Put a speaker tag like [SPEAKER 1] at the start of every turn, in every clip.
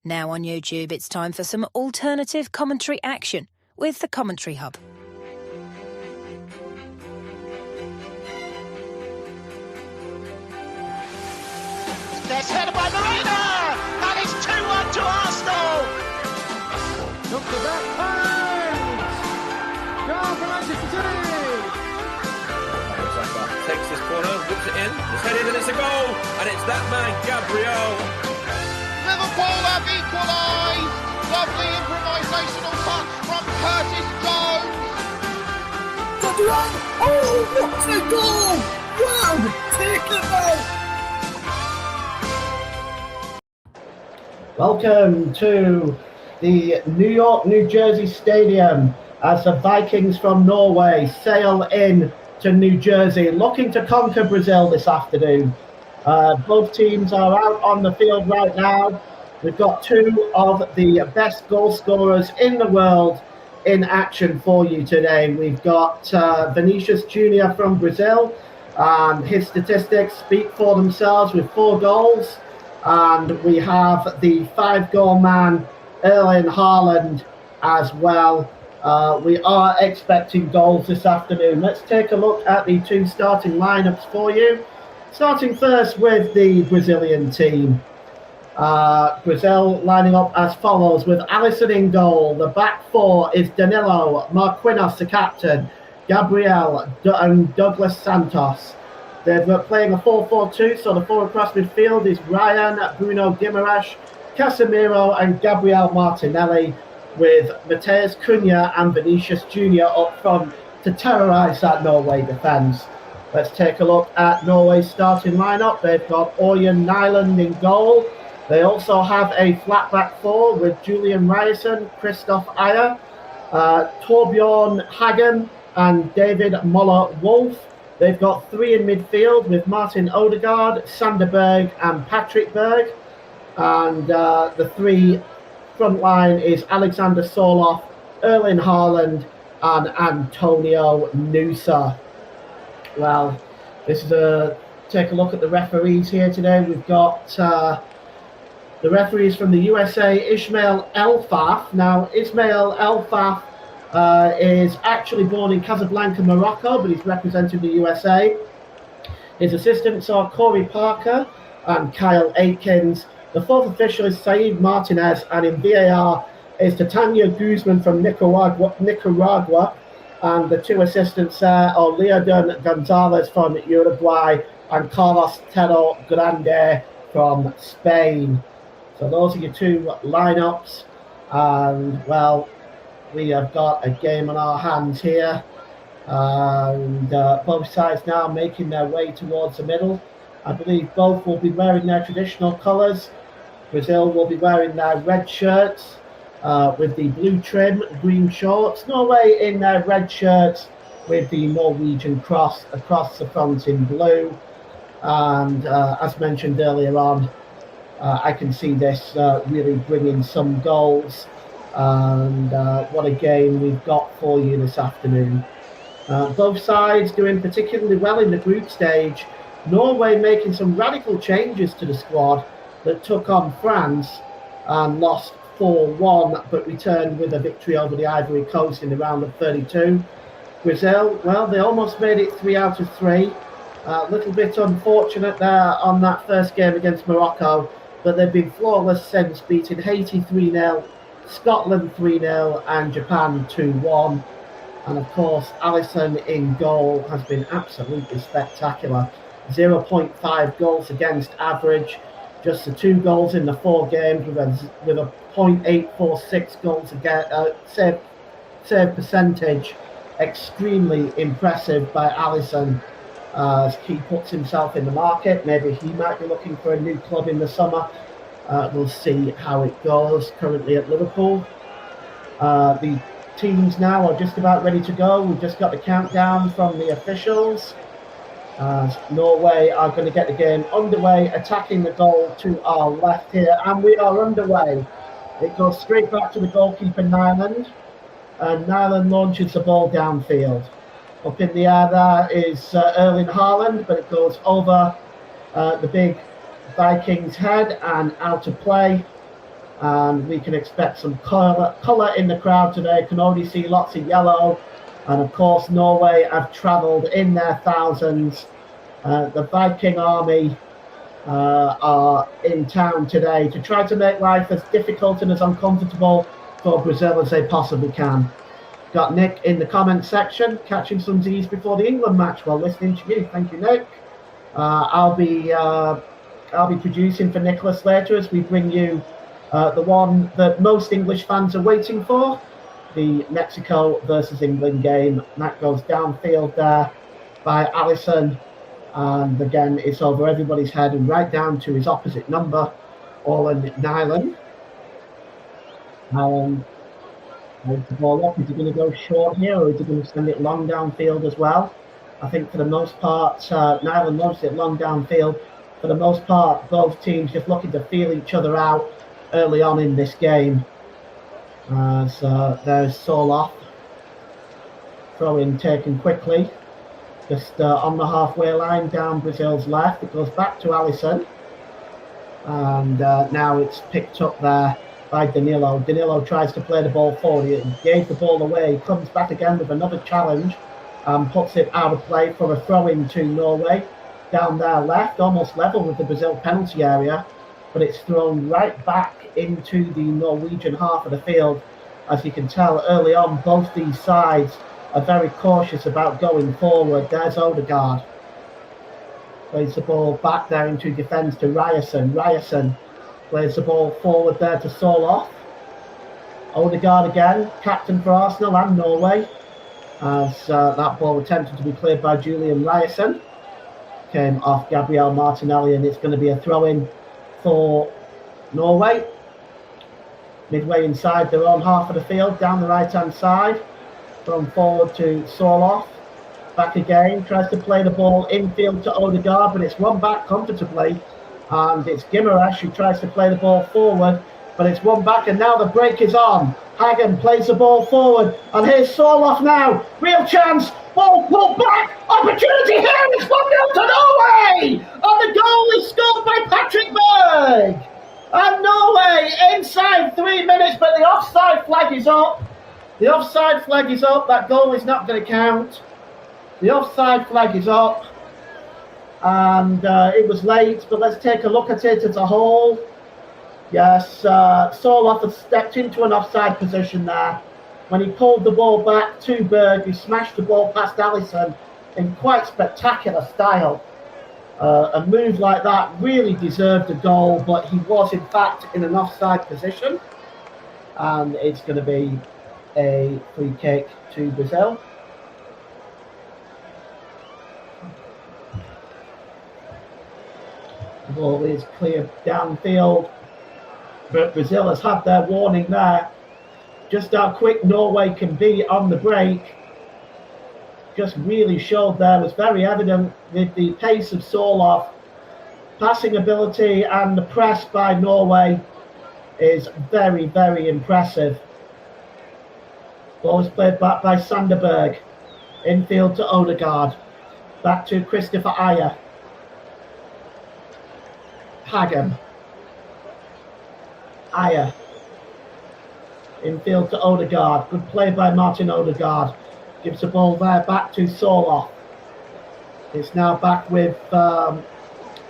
[SPEAKER 1] Now on YouTube, it's time for some alternative commentary action with the Commentary Hub.
[SPEAKER 2] Gets headed by Marina, and it's 2-1 to Arsenal.
[SPEAKER 3] Look at that point! Goal for Manchester City!
[SPEAKER 4] Takes this corner, whips it in, it's headed and it's a goal, and it's that man, Gabriel.
[SPEAKER 2] Liverpool have equalised. Lovely improvisational touch from Curtis Jones.
[SPEAKER 5] Oh, what a goal! Wow, take it back!
[SPEAKER 6] Welcome to the New York, New Jersey Stadium as the Vikings from Norway sail in to New Jersey, looking to conquer Brazil this afternoon. Both teams are out on the field right now. We've got two of the best goal scorers in the world in action for you today. We've got Vinicius Jr. from Brazil, and his statistics speak for themselves with 4 goals. And we have the 5-goal man, Erling Haaland, as well. We are expecting goals this afternoon. Let's take a look at the 2 starting lineups for you. Starting first with the Brazilian team. Brazil lining up as follows with Alisson in goal. The back 4 is Danilo, Marquinhos the captain, Gabriel and Douglas Santos. They're playing a 4-4-2, so the 4 across midfield is Ryan, Bruno Guimaraes, Casemiro and Gabriel Martinelli, with Matheus Cunha and Vinicius Jr. up front to terrorise that Norway defence. Let's take a look at Norway's starting lineup. They've got Ørjan Nyland in goal. They also have a flat back 4 with Julian Ryerson, Christoph Ayer, Torbjorn Hagen and David Moller-Wolf. They've got 3 in midfield with Martin Odegaard, Sander Berg and Patrick Berg. And the 3 front line is Alexander Sørloth, Erling Haaland and Antonio Nusa. Well, this is take a look at the referees here today. We've got the referees from the USA, Ismail Elfaf. Now, Ismail Elfaf is actually born in Casablanca, Morocco, but he's representing the USA. His assistants are Corey Parker and Kyle Aikens. The 4th official is Saeed Martinez, and in VAR is Titania Guzman from Nicaragua. And the 2 assistants there are Leodon Gonzalez from Uruguay and Carlos Tero Grande from Spain. So those are your 2 lineups. And, well, we have got a game on our hands here, and both sides now making their way towards the middle. I believe both will be wearing their traditional colours. Brazil will be wearing their red shirts with the blue trim, green shorts. Norway in their red shirts with the Norwegian cross across the front in blue. And as mentioned earlier on, I can see this really bringing some goals. And what a game we've got for you this afternoon. Both sides doing particularly well in the group stage. Norway making some radical changes to the squad that took on France and lost 4-1, but returned with a victory over the Ivory Coast in the round of 32. Brazil, well, they almost made it 3 out of 3. A little bit unfortunate there on that first game against Morocco, but they've been flawless since, beating Haiti 3-0, Scotland 3-0 and Japan 2-1. And of course, Alisson in goal has been absolutely spectacular. 0.5 goals against average, just the 2 goals in the 4 games with a .846 goals against save percentage. Extremely impressive by Alisson as he puts himself in the market. Maybe he might be looking for a new club in the summer. We'll see how it goes. Currently at Liverpool. The teams now are just about ready to go. We've just got the countdown from the officials. Norway are going to get the game underway, attacking the goal to our left here, and we are underway. It goes straight back to the goalkeeper Nyland, and Nyland launches the ball downfield. Up in the air there is Erling Haaland, but it goes over the big Vikings head and out of play. and we can expect some colour in the crowd today. Can already see lots of yellow, and of course Norway have travelled in their thousands. The Viking army are in town today to try to make life as difficult and as uncomfortable for Brazil as they possibly can. Got Nick in the comment section catching some Z's before the England match while listening to you. Thank you, Nick. I'll be producing for Nicholas later as we bring you the one that most English fans are waiting for, the Mexico versus England game. That goes downfield there by Alisson, and again it's over everybody's head and right down to his opposite number, Orlan Nyland. Holds the ball up. Is he going to go short here, or is he going to send it long downfield as well? I think for the most part, Nyland loves it long downfield. For the most part, both teams just looking to feel each other out early on in this game. So there's Soloff. Throw in taken quickly. Just on the halfway line down Brazil's left. It goes back to Alisson. And now it's picked up there by Danilo. Danilo tries to play the ball forward. He gave the ball away. Comes back again with another challenge. Puts it out of play for a throw-in to Norway. Down there left, almost level with the Brazil penalty area. But it's thrown right back into the Norwegian half of the field. As you can tell early on, both these sides are very cautious about going forward. There's Odegaard. Plays the ball back there into defence to Ryerson. Ryerson plays the ball forward there to Soloff. Odegaard again, captain for Arsenal and Norway. As that ball attempted to be cleared by Julian Ryerson. Came off Gabriel Martinelli, and it's going to be a throw-in for Norway. Midway inside their own half of the field, down the right-hand side. Thrown forward to Soloff. Back again, tries to play the ball infield to Odegaard, but it's run back comfortably. And it's Guimaraes who tries to play the ball forward, but it's one back, and now the break is on. Hagen plays the ball forward, and here's Soloff now. Real chance, ball pulled back, opportunity here, it's 1-0 to Norway! And the goal is scored by Patrick Berg! And Norway inside 3 minutes, but the offside flag is up. The offside flag is up, that goal is not going to count. The offside flag is up. And it was late, but let's take a look at it as a whole. Yes, Soloff has stepped into an offside position there. When he pulled the ball back to Berg, he smashed the ball past Alisson in quite spectacular style. A move like that really deserved a goal, but he was in fact in an offside position. And it's going to be a free kick to Brazil. The ball is cleared downfield, but Brazil has had their warning there. Just how quick Norway can be on the break just really showed there, was very evident with the pace of Soloff. Passing ability and the press by Norway is very, very impressive. Ball is played back by Sanderberg. Infield to Odegaard. Back to Christopher Ayer. Hagen. Ayer. Infield to Odegaard. Good play by Martin Odegaard. Gives the ball there back to Soloff. It's now back with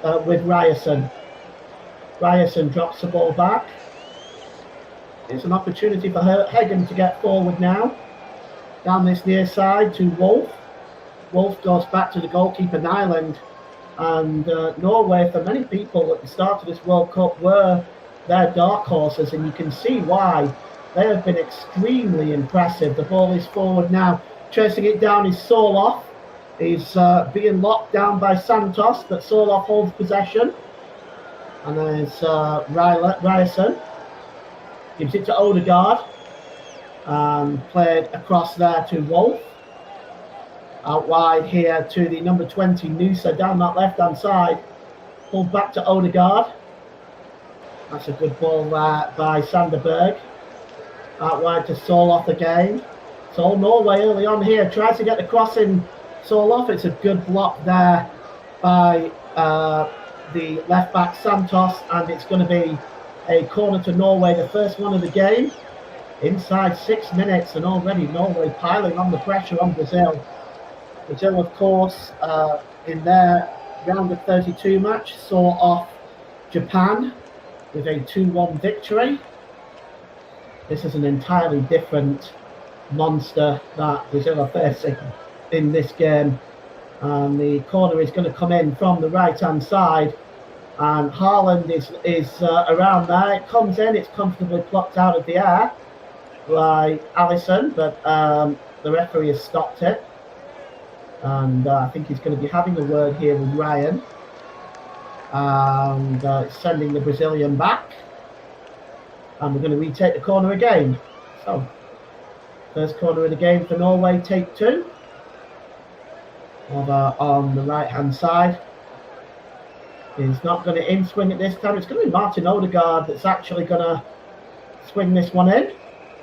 [SPEAKER 6] Ryerson. Ryerson drops the ball back. It's an opportunity for Hagen to get forward now. Down this near side to Wolf. Wolf goes back to the goalkeeper Nyland. And Norway, for many people at the start of this World Cup, were their dark horses, and you can see why. They have been extremely impressive. The ball is forward now. Chasing it down is Soloff. He's being locked down by Santos, but Soloff holds possession. And there's Ryerson. Gives it to Odegaard. And played across there to Wolf. Out wide here to the number 20, Noosa, down that left-hand side. Pulled back to Odegaard. That's a good ball there by Sanderberg. Out wide to Soloff again. So Norway early on here tries to get the cross in Soloff. It's a good block there by the left-back Santos, and it's going to be a corner to Norway, the first one of the game. Inside 6 minutes, and already Norway piling on the pressure on Brazil. Brazil, of course, in their round of 32 match, saw off Japan with a 2-1 victory. This is an entirely different monster that Brazil are facing in this game. And the corner is going to come in from the right-hand side. And Haaland is around there. It comes in, it's comfortably plucked out of the air by Alisson, but the referee has stopped it. And I think he's going to be having a word here with Ryan. And sending the Brazilian back. And we're going to retake the corner again. So, first corner of the game for Norway, take 2. Over on the right-hand side. He's not going to in-swing it this time. It's going to be Martin Odegaard that's actually going to swing this one in.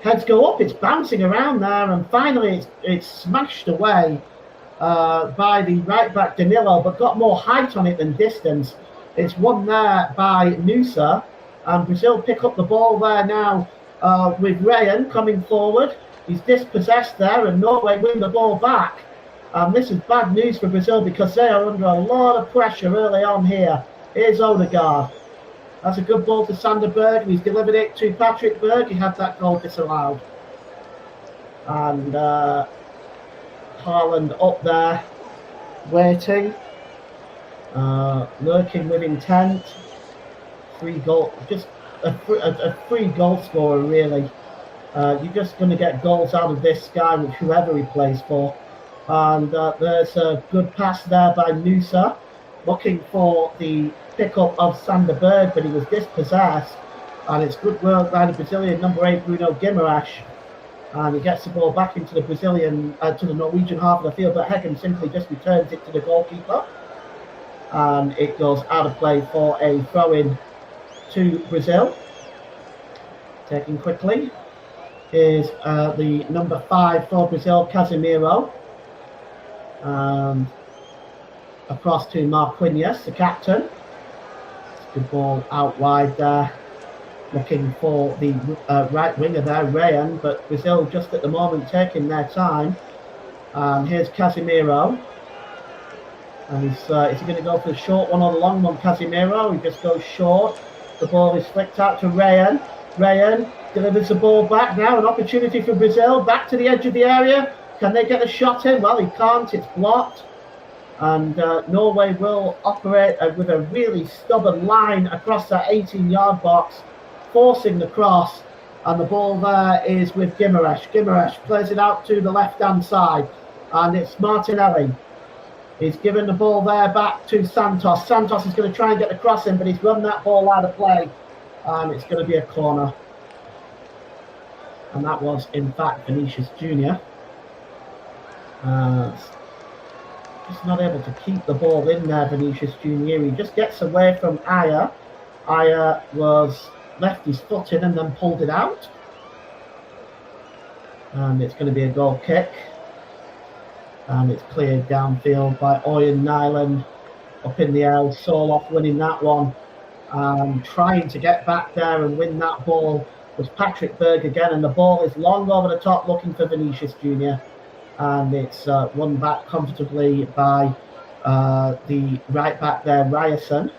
[SPEAKER 6] Heads go up, it's bouncing around there, and finally it's smashed away by the right-back Danilo, but got more height on it than distance. It's won there by Nusa, and Brazil pick up the ball there now with Ryan coming forward. He's dispossessed there, and Norway win the ball back. This is bad news for Brazil because they are under a lot of pressure early on here. Here's Odegaard. That's a good ball to Sander Berg. He's delivered it to Patrick Berg. He had that goal disallowed. And Haaland up there, waiting, lurking with intent. Just a free goal scorer, really. You're just going to get goals out of this guy with whoever he plays for. And there's a good pass there by Nusa, looking for the pickup of Sander Berg, but he was dispossessed. And it's good work by the Brazilian number 8, Bruno Guimaraes. And he gets the ball back into the to the Norwegian half of the field, but Heggen simply just returns it to the goalkeeper. And it goes out of play for a throw-in to Brazil. Taking quickly is the number 5 for Brazil, Casemiro. Across to Marquinhos, the captain. It's a good ball out wide there, looking for the right winger there, Ryan, but Brazil just at the moment taking their time. And here's Casemiro. And is he going to go for the short one or the long one? Casemiro, he just goes short. The ball is flicked out to Ryan. Ryan delivers the ball back now, an opportunity for Brazil, back to the edge of the area. Can they get a shot in? Well, he can't, it's blocked. And Norway will operate with a really stubborn line across that 18-yard box, forcing the cross. And the ball there is with Guimaraes. Guimaraes plays it out to the left-hand side. And it's Martinelli. He's given the ball there back to Santos. Santos is going to try and get the cross in, but he's run that ball out of play. And it's going to be a corner. And that was, in fact, Vinicius Jr. Just not able to keep the ball in there, Vinicius Jr. He just gets away from Aya. Aya was left his foot in and then pulled it out. And it's going to be a goal kick. And it's cleared downfield by Oyen Nyland. Up in the air, Soloff winning that one. Trying to get back there and win that ball was Patrick Berg again. And the ball is long over the top looking for Vinicius Jr. And it's won back comfortably by the right back there, Ryerson.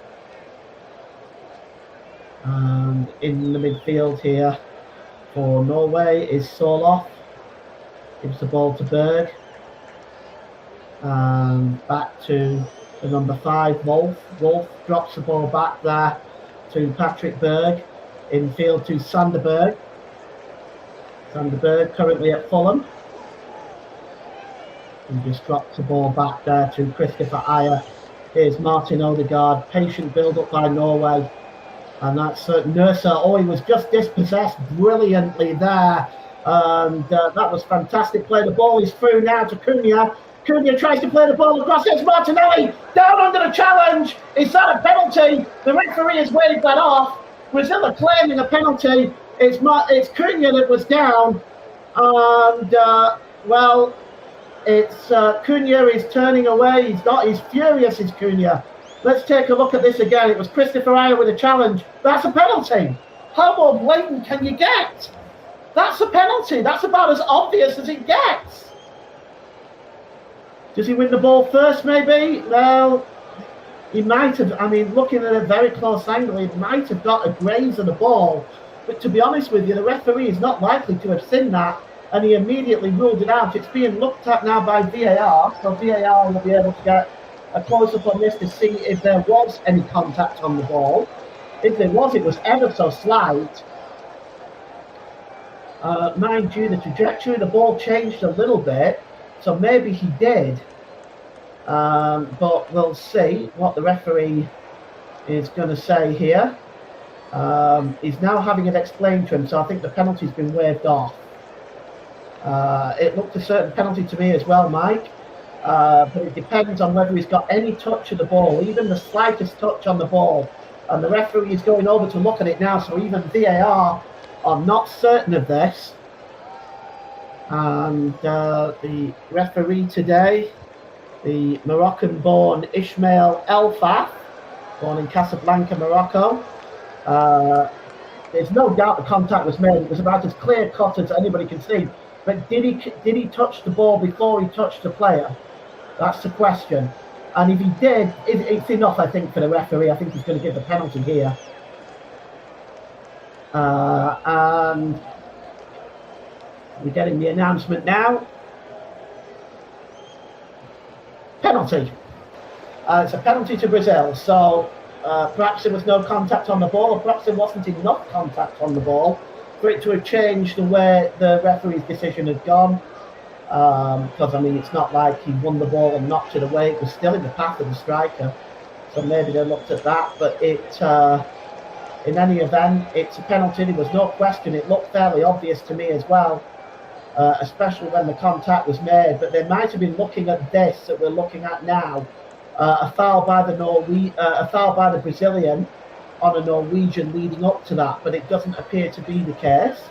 [SPEAKER 6] And in the midfield here for Norway is Soloff. Gives the ball to Berg. And back to the number 5, Wolf. Wolf drops the ball back there to Patrick Berg. Infield to Sander Berg. Sander Berg currently at Fulham. And just drops the ball back there to Christopher Aya. Here's Martin Odegaard. Patient build-up by Norway. And that's Nursa. Oh, he was just dispossessed brilliantly there. And that was fantastic play. The ball is through now to Cunha. Cunha tries to play the ball across. It's Martinelli down under the challenge. Is that a penalty? The referee has waved that off. Brazil are claiming a penalty. It's Cunha that was down. And, well... It's Cunha is turning away. He's furious, is Cunha. Let's take a look at this again. It was Christopher Aya with a challenge. That's a penalty. How more blatant can you get? That's a penalty. That's about as obvious as it gets. Does he win the ball first, maybe? Well, he might have. I mean, looking at a very close angle, he might have got a graze of the ball. But to be honest with you, the referee is not likely to have seen that, and he immediately ruled it out. It's being looked at now by VAR, so VAR will be able to get a close-up on this to see if there was any contact on the ball. If there was, it was ever so slight. Mind you, the trajectory of the ball changed a little bit, so maybe he did. But we'll see what the referee is going to say here. He's now having it explained to him, so I think the penalty's been waived off. It looked a certain penalty to me as well, Mike. But it depends on whether he's got any touch of the ball, even the slightest touch on the ball. And the referee is going over to look at it now, so even VAR are not certain of this. And the referee today, the Moroccan-born Ismail Elfaf, born in Casablanca, Morocco. There's no doubt the contact was made. It was about as clear-cut as anybody can see. But did he touch the ball before he touched the player? That's the question. And if he did, it's enough, I think, for the referee. I think he's going to give the penalty here. And we're getting the announcement now. Penalty. It's a penalty to Brazil. So perhaps there was no contact on the ball, or perhaps there wasn't enough contact on the ball for it to have changed the way the referee's decision had gone. Because, I mean, it's not like he won the ball and knocked it away. It was still in the path of the striker. So maybe they looked at that. But in any event, it's a penalty. There was no question. It looked fairly obvious to me as well, especially when the contact was made. But they might have been looking at this that we're looking at now. A foul by the Brazilian on a Norwegian leading up to that. But it doesn't appear to be the case.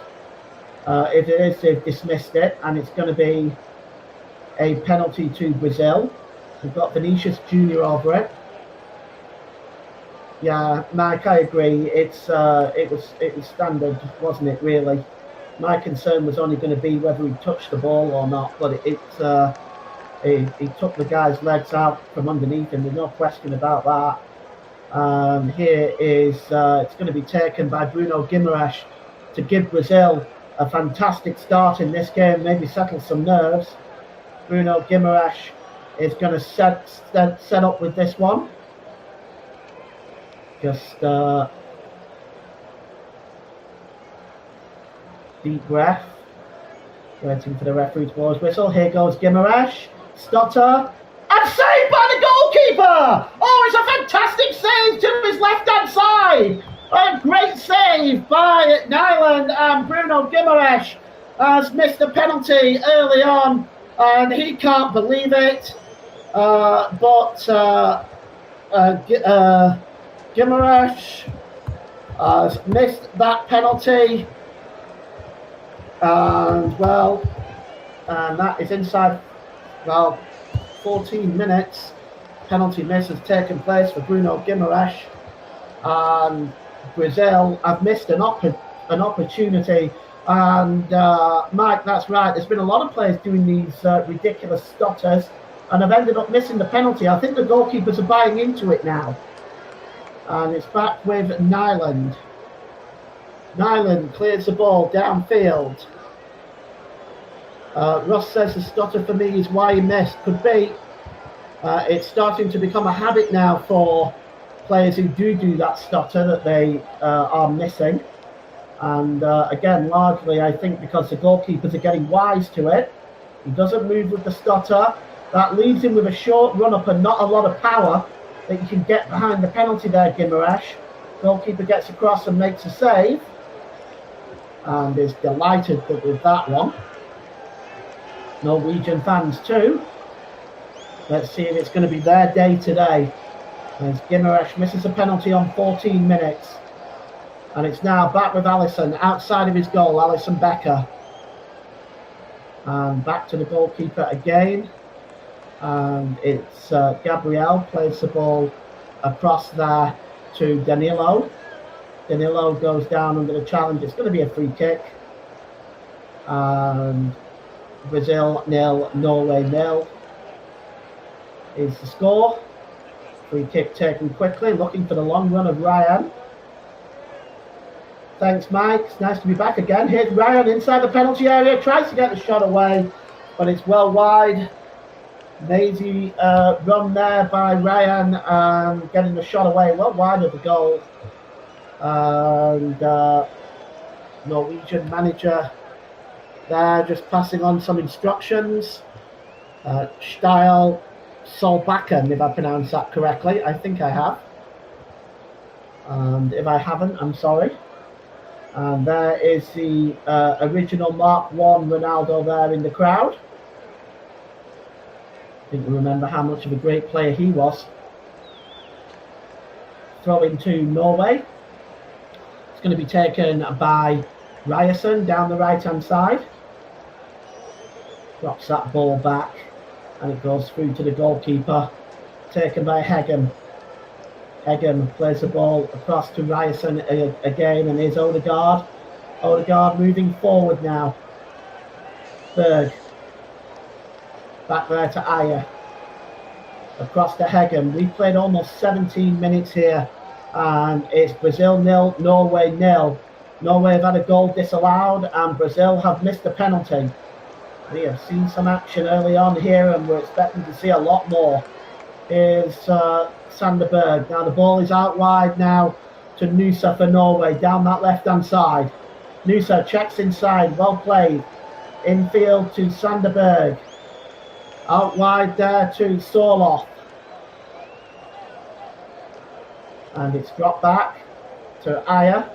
[SPEAKER 6] If it is, they've dismissed it, and it's going to be a penalty to Brazil. We've got Vinicius Junior over it. Yeah, Mike, I agree. It was standard, wasn't it? Really, my concern was only going to be whether he touched the ball or not. But he took the guy's legs out from underneath him. There's no question about that. Here is it's going to be taken by Bruno Guimaraes to give Brazil a fantastic start in this game, maybe settle some nerves. Bruno Guimaraes is going to set up with this one. Just deep breath, waiting for the referee to blow his whistle. Here goes Guimaraes, stutter, and saved by the goalkeeper! Oh, it's a fantastic save to his left-hand side! A great save by Nyland, and Bruno Guimaraes has missed a penalty early on, and he can't believe it. But Guimaraes has missed that penalty, and that is inside 14 minutes. Penalty miss has taken place for Bruno Guimaraes, and Brazil have missed an opportunity. And Mike, that's right. There's been a lot of players doing these ridiculous stutters, and have ended up missing the penalty. I think the goalkeepers are buying into it now. And it's back with Nyland. Nyland clears the ball downfield. Ross says the stutter for me is why he missed. Could be. It's starting to become a habit now for players who do that stutter that they are missing. And again, largely I think because the goalkeepers are getting wise to it. He doesn't move with the stutter. That leaves him with a short run-up and not a lot of power that you can get behind the penalty there, Guimaraes. Goalkeeper gets across and makes a save. And is delighted with that one. Norwegian fans too. Let's see if it's going to be their day today. As Guimaraes misses a penalty on 14 minutes. And it's now back with Alisson, outside of his goal, Alisson Becker. And back to the goalkeeper again. And it's Gabriel plays the ball across there to Danilo. Danilo goes down under the challenge. It's going to be a free kick. And Brazil 0, Norway 0 is the score. Free kick taken quickly, looking for the long run of Ryan. Thanks, Mike. It's nice to be back again. Here's Ryan inside the penalty area, tries to get the shot away, but it's well wide. Lazy run there by Ryan and getting the shot away, well wide of the goal. And Norwegian manager there just passing on some instructions. Steil Solbakken, if I pronounce that correctly. I think I have. And if I haven't, I'm sorry. And there is the original Mark 1 Ronaldo there in the crowd. I think you remember how much of a great player he was. Throw into Norway. It's going to be taken by Ryerson down the right-hand side. Drops that ball back and it goes through to the goalkeeper. Taken by Hegem. Hegem plays the ball across to Ryerson again, and here's Odegaard. Odegaard moving forward now. Berg. Back there to Ayer. Across to Hegem. We've played almost 17 minutes here, and it's Brazil 0, Norway 0. Norway have had a goal disallowed, and Brazil have missed a penalty. We have seen some action early on here, and we're expecting to see a lot more. Here's Sanderberg. Now the ball is out wide now to Nusa for Norway, down that left-hand side. Nusa checks inside, well played. Infield to Sanderberg. Out wide there to Sorloth. And it's dropped back to Ayer,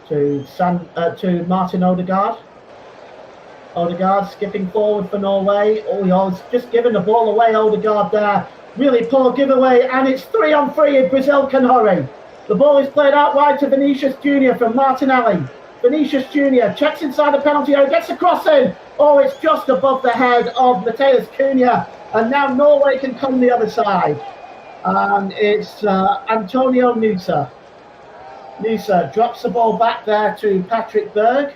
[SPEAKER 6] to Martin Odegaard. Odegaard skipping forward for Norway. Oh, he's just giving the ball away, Odegaard there. Really poor giveaway, and it's 3-on-3 if Brazil can hurry. The ball is played out wide to Vinicius Jr. from Martinelli. Vinicius Jr. checks inside the penalty area, gets the cross in. Oh, it's just above the head of Mateus Cunha, and now Norway can come the other side. And it's Antonio Nusa. Nusa drops the ball back there to Patrick Berg.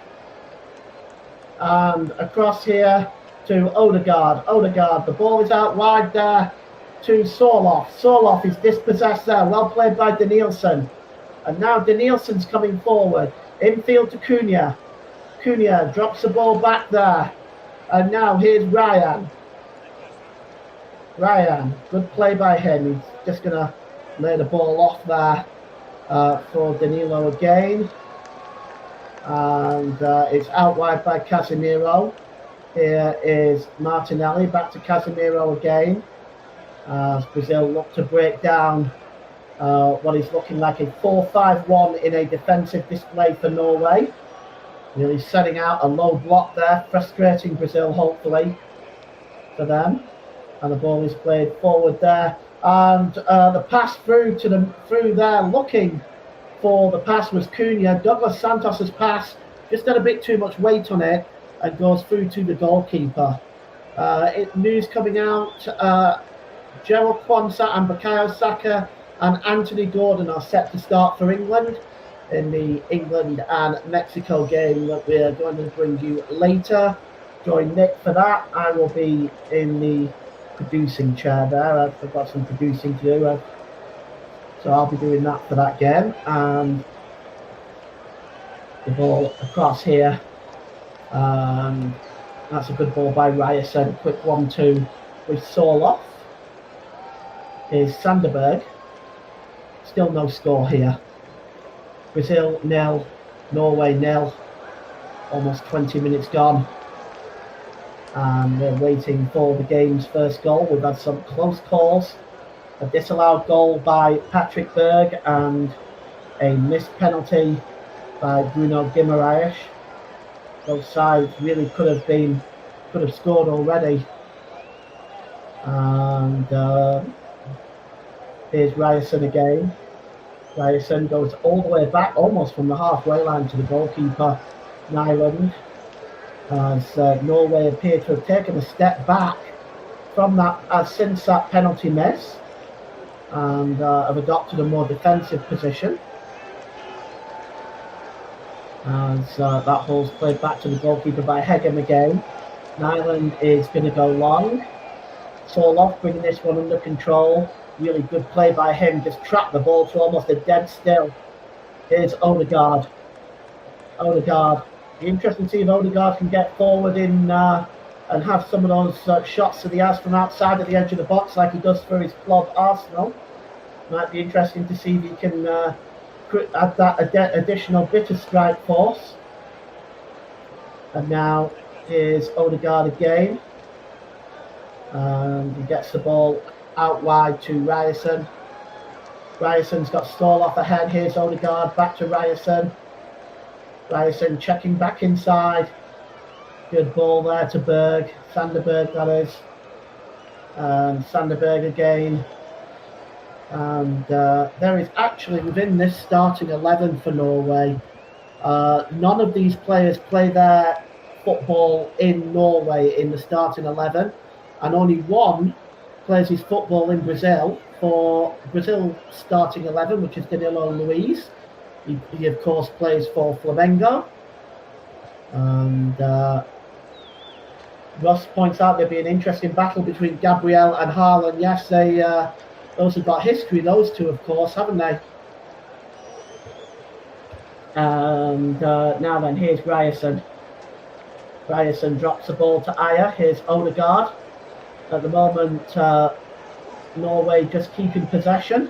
[SPEAKER 6] And across here to Odegaard. Odegaard, the ball is out wide there to Sorloth. Sorloth is dispossessed there. Well played by Danielson. And now Danielson's coming forward. Infield to Cunha. Cunha drops the ball back there. And now here's Ryan. Ryan, good play by him. He's just going to lay the ball off there for Danilo again. And it's out wide by Casemiro. Here is Martinelli, back to Casemiro again. As Brazil look to break down what is looking like a 4-5-1 in a defensive display for Norway. Really setting out a low block there, frustrating Brazil hopefully for them. And the ball is played forward there. And the pass through there, looking for the pass was Cunha. Douglas Santos's pass just had a bit too much weight on it and goes through to the goalkeeper. News coming out, Gerald Kwanzaa and Bukayo Saka and Anthony Gordon are set to start for England in the England and Mexico game that we are going to bring you later. Join Nick for that. I will be in the producing chair there. I've got some producing to do. So I'll be doing that for that game. And the ball across here. That's a good ball by Ryerson. Quick 1-2 with Sorloth. Here's Sanderberg. Still no score here. Brazil 0, Norway 0. Almost 20 minutes gone. And we're waiting for the game's first goal. We've had some close calls. A disallowed goal by Patrick Berg and a missed penalty by Bruno Guimaraes. Both sides really could have scored already. And here's Ryerson again. Ryerson goes all the way back, almost from the halfway line to the goalkeeper, Nyland. As Norway appear to have taken a step back from that since that penalty miss, and have adopted a more defensive position. As that ball's played back to the goalkeeper by Hegem again. Nyland is going to go long. Soloff bringing this one under control. Really good play by him. Just trapped the ball to almost a dead still. Here's Odegaard. Odegaard. Be interesting to see if Odegaard can get forward in and have some of those shots that he has from outside of the edge of the box like he does for his club Arsenal. Might be interesting to see if he can add that additional bit of strike force. And now here's Odegaard again. And he gets the ball out wide to Ryerson. Ryerson's got Stall off ahead. Here's Odegaard back to Ryerson. Ryerson checking back inside. Good ball there to Berg. Sanderberg, that is. And Sanderberg again. And there is actually within this starting 11 for Norway, none of these players play their football in Norway in the starting 11, and only one plays his football in Brazil for Brazil starting 11, which is Danilo Luiz. He of course plays for Flamengo. And Ross points out there'll be an interesting battle between Gabriel and Haaland. Yes, those have got history, those two, of course, haven't they? And now then, here's Ryerson. Ryerson drops the ball to Ayer. Here's Odegaard. At the moment, Norway just keeping possession.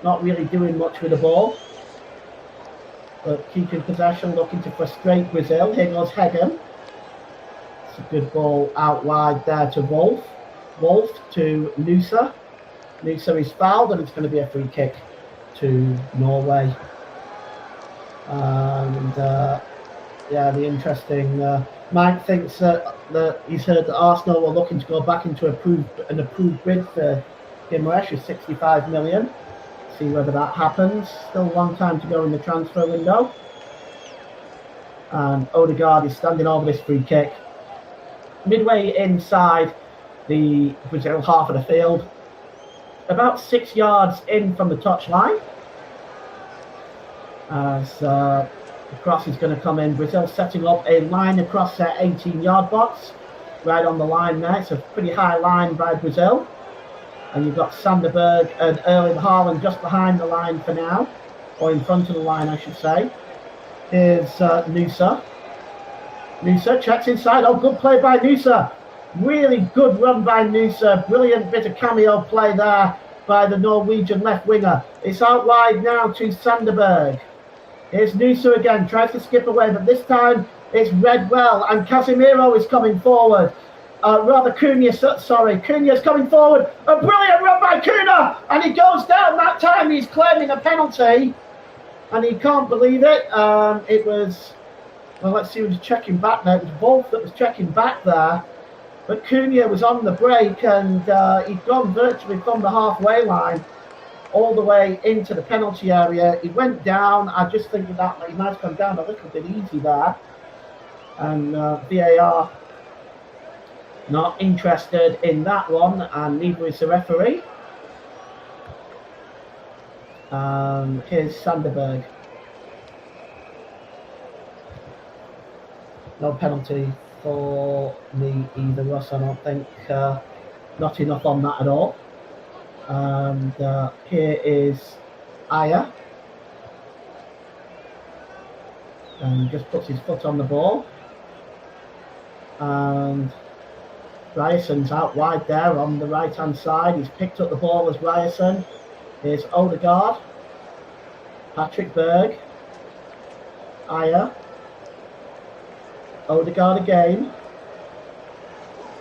[SPEAKER 6] Not really doing much with the ball. But keeping possession, looking to frustrate Brazil. Here goes Hegem. It's a good ball out wide there to Wolf. Wolf to Nusa. Nusa is fouled, and it's going to be a free kick to Norway. And yeah, the interesting. Mike thinks that he's heard that Arsenal were looking to go back into an approved bid for Guimaraes of 65 million. See whether that happens. Still a long time to go in the transfer window. And Odegaard is standing over this free kick. Midway inside the Brazil half of the field. About 6 yards in from the touchline. As the cross is going to come in. Brazil setting up a line across their 18-yard box. Right on the line there. It's a pretty high line by Brazil. And you've got Sanderberg and Erling Haaland just behind the line for now. Or in front of the line, I should say. Here's Nusa. Nusa checks inside. Oh, good play by Nusa. Really good run by Nusa. Brilliant bit of cameo play there by the Norwegian left winger. It's out wide now to Sanderberg. Here's Nusa again. Tries to skip away, but this time it's read well. And Casemiro is coming forward. Cunha's coming forward. A brilliant run by Cunha. And he goes down that time. He's claiming a penalty. And he can't believe it. It was, well, let's see who's checking back there. It was Wolf that was checking back there. But Cunha was on the break, and he'd gone virtually from the halfway line all the way into the penalty area. He went down. I just think that he might have gone down a little bit easy there. And VAR not interested in that one, and neither is the referee. Here's Sanderberg. No penalty for me either, Ross, I don't think. Not enough on that at all. And here is Ayer. And just puts his foot on the ball. And Ryerson's out wide there on the right-hand side. He's picked up the ball as Ryerson. Here's Odegaard. Patrick Berg. Ayer. Odegaard again.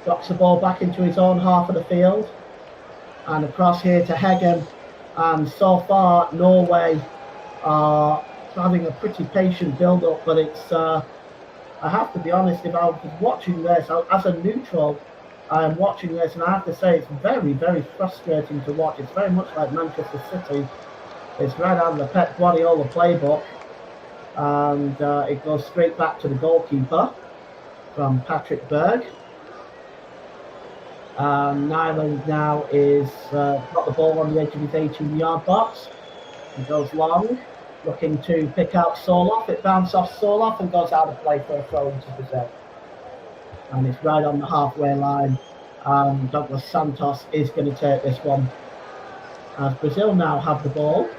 [SPEAKER 6] Drops the ball back into his own half of the field. And across here to Hegem. And so far, Norway are having a pretty patient build-up. But it's, I have to be honest, if I was watching this, as a neutral, I am watching this, and I have to say it's very, very frustrating to watch. It's very much like Manchester City. It's right out of the Pep Guardiola playbook. And it goes straight back to the goalkeeper from Patrick Berg. Nyland now is got the ball on the edge of his 18-yard box. He goes long. looking to pick out Soloff. It bounces off Soloff and goes out of play for a throw into Brazil. And it's right on the halfway line. Douglas Santos is going to take this one. As Brazil now have the ball.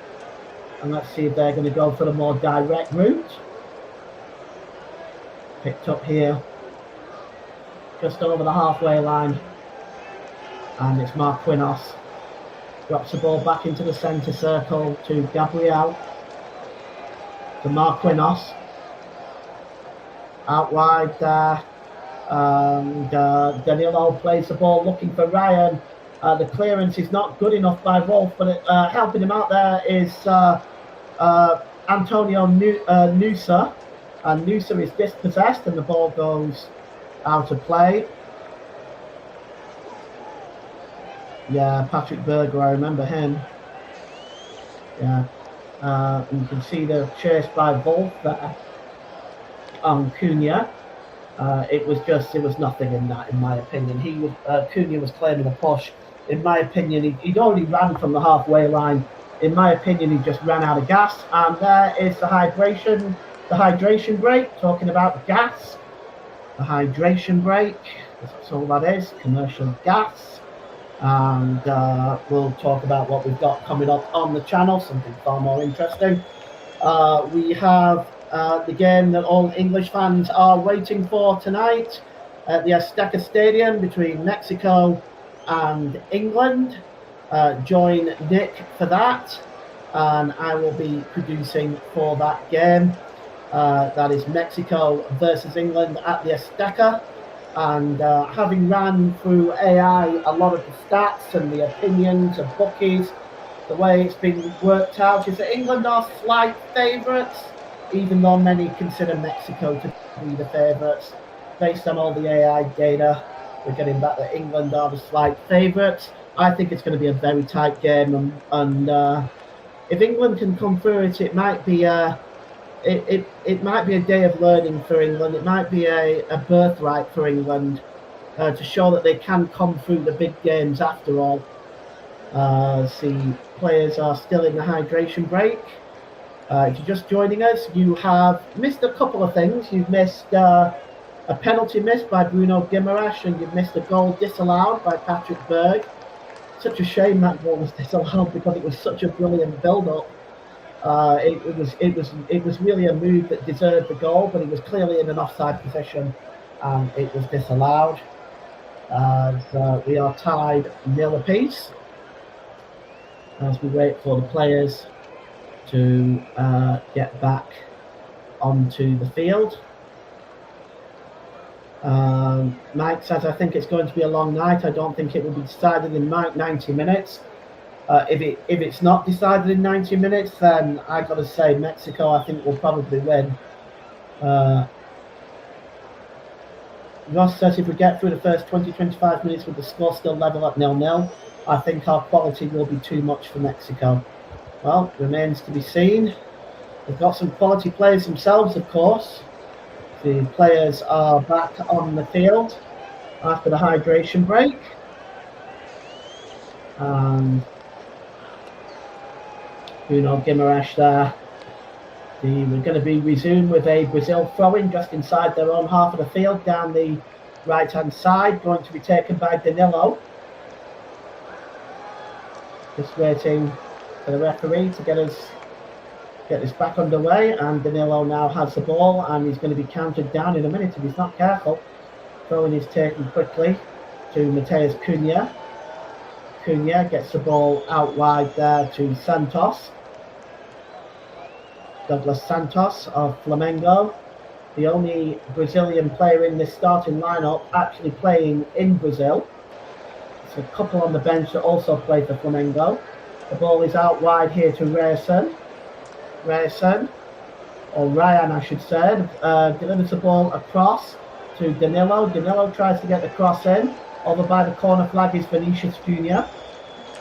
[SPEAKER 6] And let's see if they're going to go for the more direct route. Picked up here. Just over the halfway line. And it's Marquinhos. Drops the ball back into the centre circle to Gabriel. To Marquinhos. Out wide there. And Danilo plays the ball looking for Ryan. The clearance is not good enough by Wolf, but helping him out there is Antonio Nusa. And Nusa is dispossessed and the ball goes out of play. Yeah, Patrick Berger, I remember him. Yeah. You can see the chase by Wolf there on Cunha. It was nothing in that, in my opinion. Cunha was claiming a push. In my opinion, he'd already ran from the halfway line. In my opinion, he just ran out of gas. And there is the hydration break. Talking about gas, the hydration break. That's all that is. Commercial gas. And we'll talk about what we've got coming up on the channel. Something far more interesting. We have the game that all English fans are waiting for tonight at the Azteca Stadium between Mexico and England. Join Nick for that, and I will be producing for that game. That is Mexico versus England at the Azteca. And having ran through AI a lot of the stats and the opinions of bookies, the way it's been worked out is that England are slight favourites, even though many consider Mexico to be the favourites. Based on all the AI data, we're getting back that England are the slight favourites. I think it's going to be a very tight game, and if England can come through it might be it might be a day of learning for England. It might be a birthright for England to show that they can come through the big games after all. The players are still in the hydration break. If you're just joining us, you have missed a couple of things. You've missed a penalty missed by Bruno Guimaraes, and you've missed a goal disallowed by Patrick Berg. Such a shame that goal was disallowed because it was such a brilliant build-up. It was really a move that deserved the goal, but it was clearly in an offside position, and it was disallowed. We are tied 0 apiece as we wait for the players to get back onto the field. Mike says, I think it's going to be a long night. I don't think it will be decided in 90 minutes. If it's not decided in 90 minutes, then I got to say Mexico, I think, will probably win. Ross says, if we get through the first 20-25 minutes with the score still level at 0-0, I think our quality will be too much for Mexico. Well, remains to be seen. They've got some quality players themselves, of course. The players are back on the field after the hydration break. And Bruno Guimaraes there. We're going to be resumed with a Brazil throw-in just inside their own half of the field, down the right-hand side, going to be taken by Danilo. Just waiting for the referee to get this back underway, and Danilo now has the ball, and he's going to be counted down in a minute if he's not careful. Throw-in is taken quickly to Matheus Cunha. Cunha gets the ball out wide there to Santos. Douglas Santos of Flamengo, the only Brazilian player in this starting lineup actually playing in Brazil. There's a couple on the bench that also play for Flamengo. The ball is out wide here to Ryan, I should say. Delivers the ball across to Danilo. Danilo tries to get the cross in. Over by the corner flag is Vinicius Junior.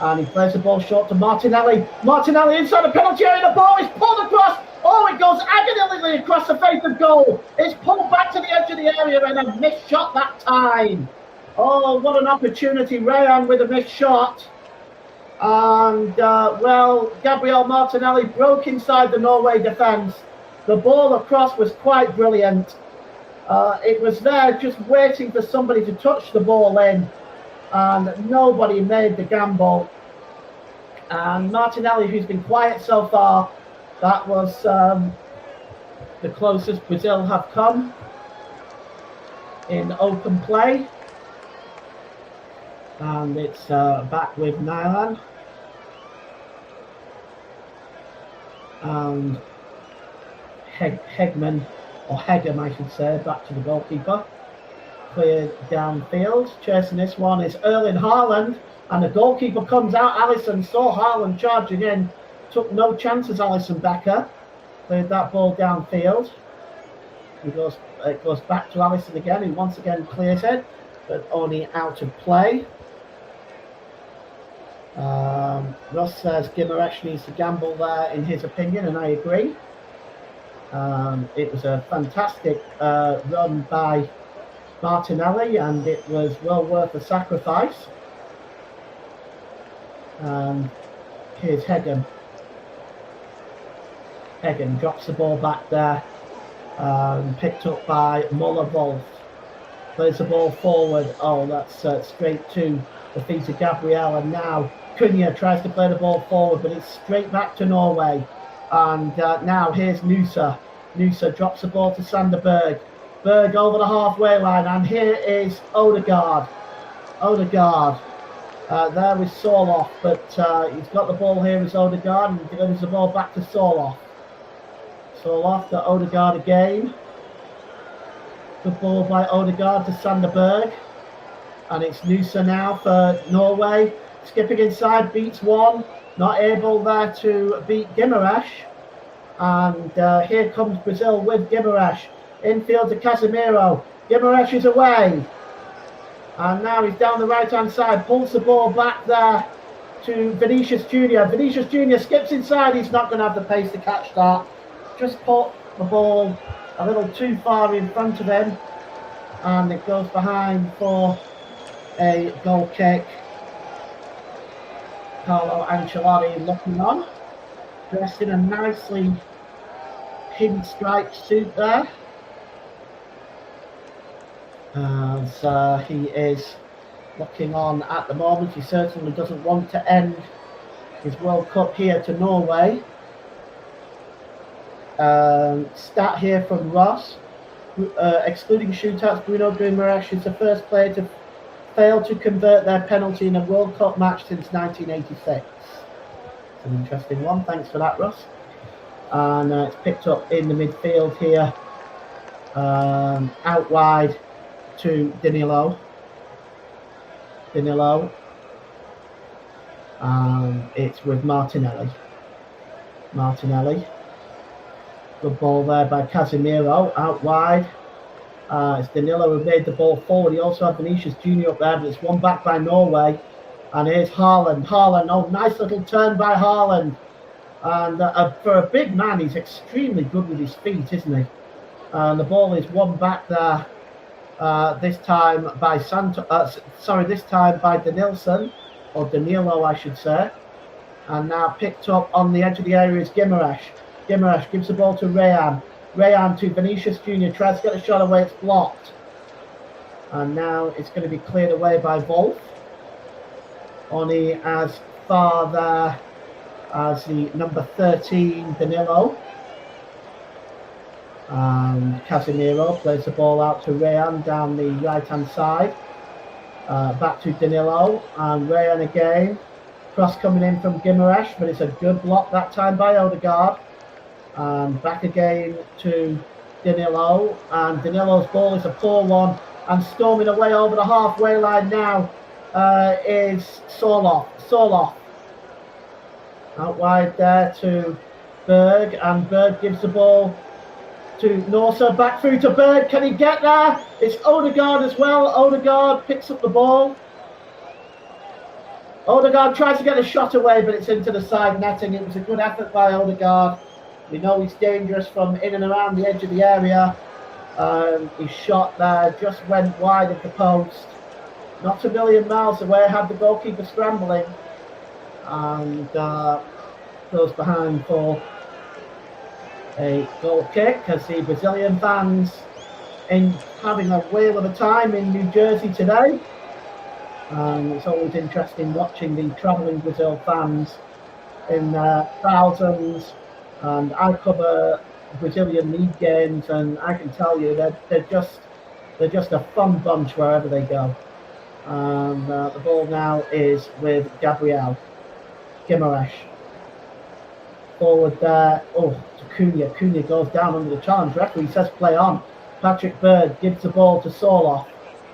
[SPEAKER 6] And he plays the ball short to Martinelli. Martinelli inside the penalty area. The ball is pulled across. Oh, it goes agonizingly across the face of goal. It's pulled back to the edge of the area and a missed shot that time. Oh, what an opportunity. Ryan with a missed shot. And, well, Gabriel Martinelli broke inside the Norway defence. The ball across was quite brilliant. It was there just waiting for somebody to touch the ball in, and nobody made the gamble. And Martinelli, who's been quiet so far, that was the closest Brazil have come in open play. And it's back with Nyland. And Hegman, or Hegem I should say, back to the goalkeeper. Cleared downfield. Chasing this one is Erling Haaland. And the goalkeeper comes out. Alisson saw Haaland charging in. Took no chances, Alisson Becker. Cleared that ball downfield. It goes back to Alisson again, who once again clears it, but only out of play. Ross says Guimaraes needs to gamble there, in his opinion, and I agree. It was a fantastic run by Martinelli, and it was well worth the sacrifice. Here's Hegem. Hegem drops the ball back there, picked up by Muller-Wolf. Plays the ball forward. Oh, that's straight to the feet of Gabriel, and now Cunha tries to play the ball forward, but it's straight back to Norway. And now here's Nusa. Nusa drops the ball to Sander Berg. Berg over the halfway line, and here is Odegaard. Odegaard. There with Soloff, but he's got the ball here as Odegaard, and delivers the ball back to Soloff. Soloff to Odegaard again. Good ball by Odegaard to Sander Berg. And it's Nusa now for Norway. Skipping inside, beats one. Not able there to beat Guimaraes. And here comes Brazil with Guimaraes. Infield to Casemiro. Guimaraes is away. And now he's down the right-hand side. Pulls the ball back there to Vinicius Junior. Vinicius Junior skips inside. He's not going to have the pace to catch that. Just put the ball a little too far in front of him. And it goes behind for a goal kick. Carlo Ancelotti looking on. Dressed in a nicely pinstripe suit there. As he is looking on at the moment. He certainly doesn't want to end his World Cup here to Norway. Stat here from Ross. Excluding shootouts, Bruno Guimaraes is the first player to fail to convert their penalty in a World Cup match since 1986. It's an interesting one. Thanks for that, Ross. And it's picked up in the midfield here. Out wide to Danilo. It's with Martinelli. Good ball there by Casemiro, out wide. It's Danilo who made the ball forward. He also had Vinicius Junior up there, but it's won back by Norway. And here's Haaland. Oh, nice little turn by Haaland. And for a big man, he's extremely good with his feet, isn't he? And the ball is won back there. This time by this time by Danilson, or Danilo, I should say. And now picked up on the edge of the area is Guimaraes. Guimaraes gives the ball to Rayan. Rayan to Vinicius Junior, tries to get a shot away, it's blocked. And now it's going to be cleared away by Wolf. Only as far there as the number 13, Danilo. And Casemiro plays the ball out to Rayan down the right-hand side. Back to Danilo, and Rayan again. Cross coming in from Guimaraes, but it's a good block that time by Odegaard. And back again to Danilo, and Danilo's ball is a poor one, and storming away over the halfway line now is Soloff. Out wide there to Berg, and Berg gives the ball to Norsa, back through to Berg. Can he get there? It's Odegaard as well. Odegaard picks up the ball. Odegaard tries to get a shot away, but it's into the side netting. It was a good effort by Odegaard. We know he's dangerous from in and around the edge of the area. His shot there just went wide of the post. Not a million miles away, had the goalkeeper scrambling. and goes behind for a goal kick as the Brazilian fans in having a whale of a time in New Jersey today. It's always interesting watching the travelling Brazil fans in thousands, and I cover Brazilian league games, and I can tell you that they're just a fun bunch wherever they go. The ball now is with Gabriel Guimaraes. Forward there. Oh, to Cunha. Cunha goes down under the challenge. Referee says play on. Patrick Bird gives the ball to Sorloth.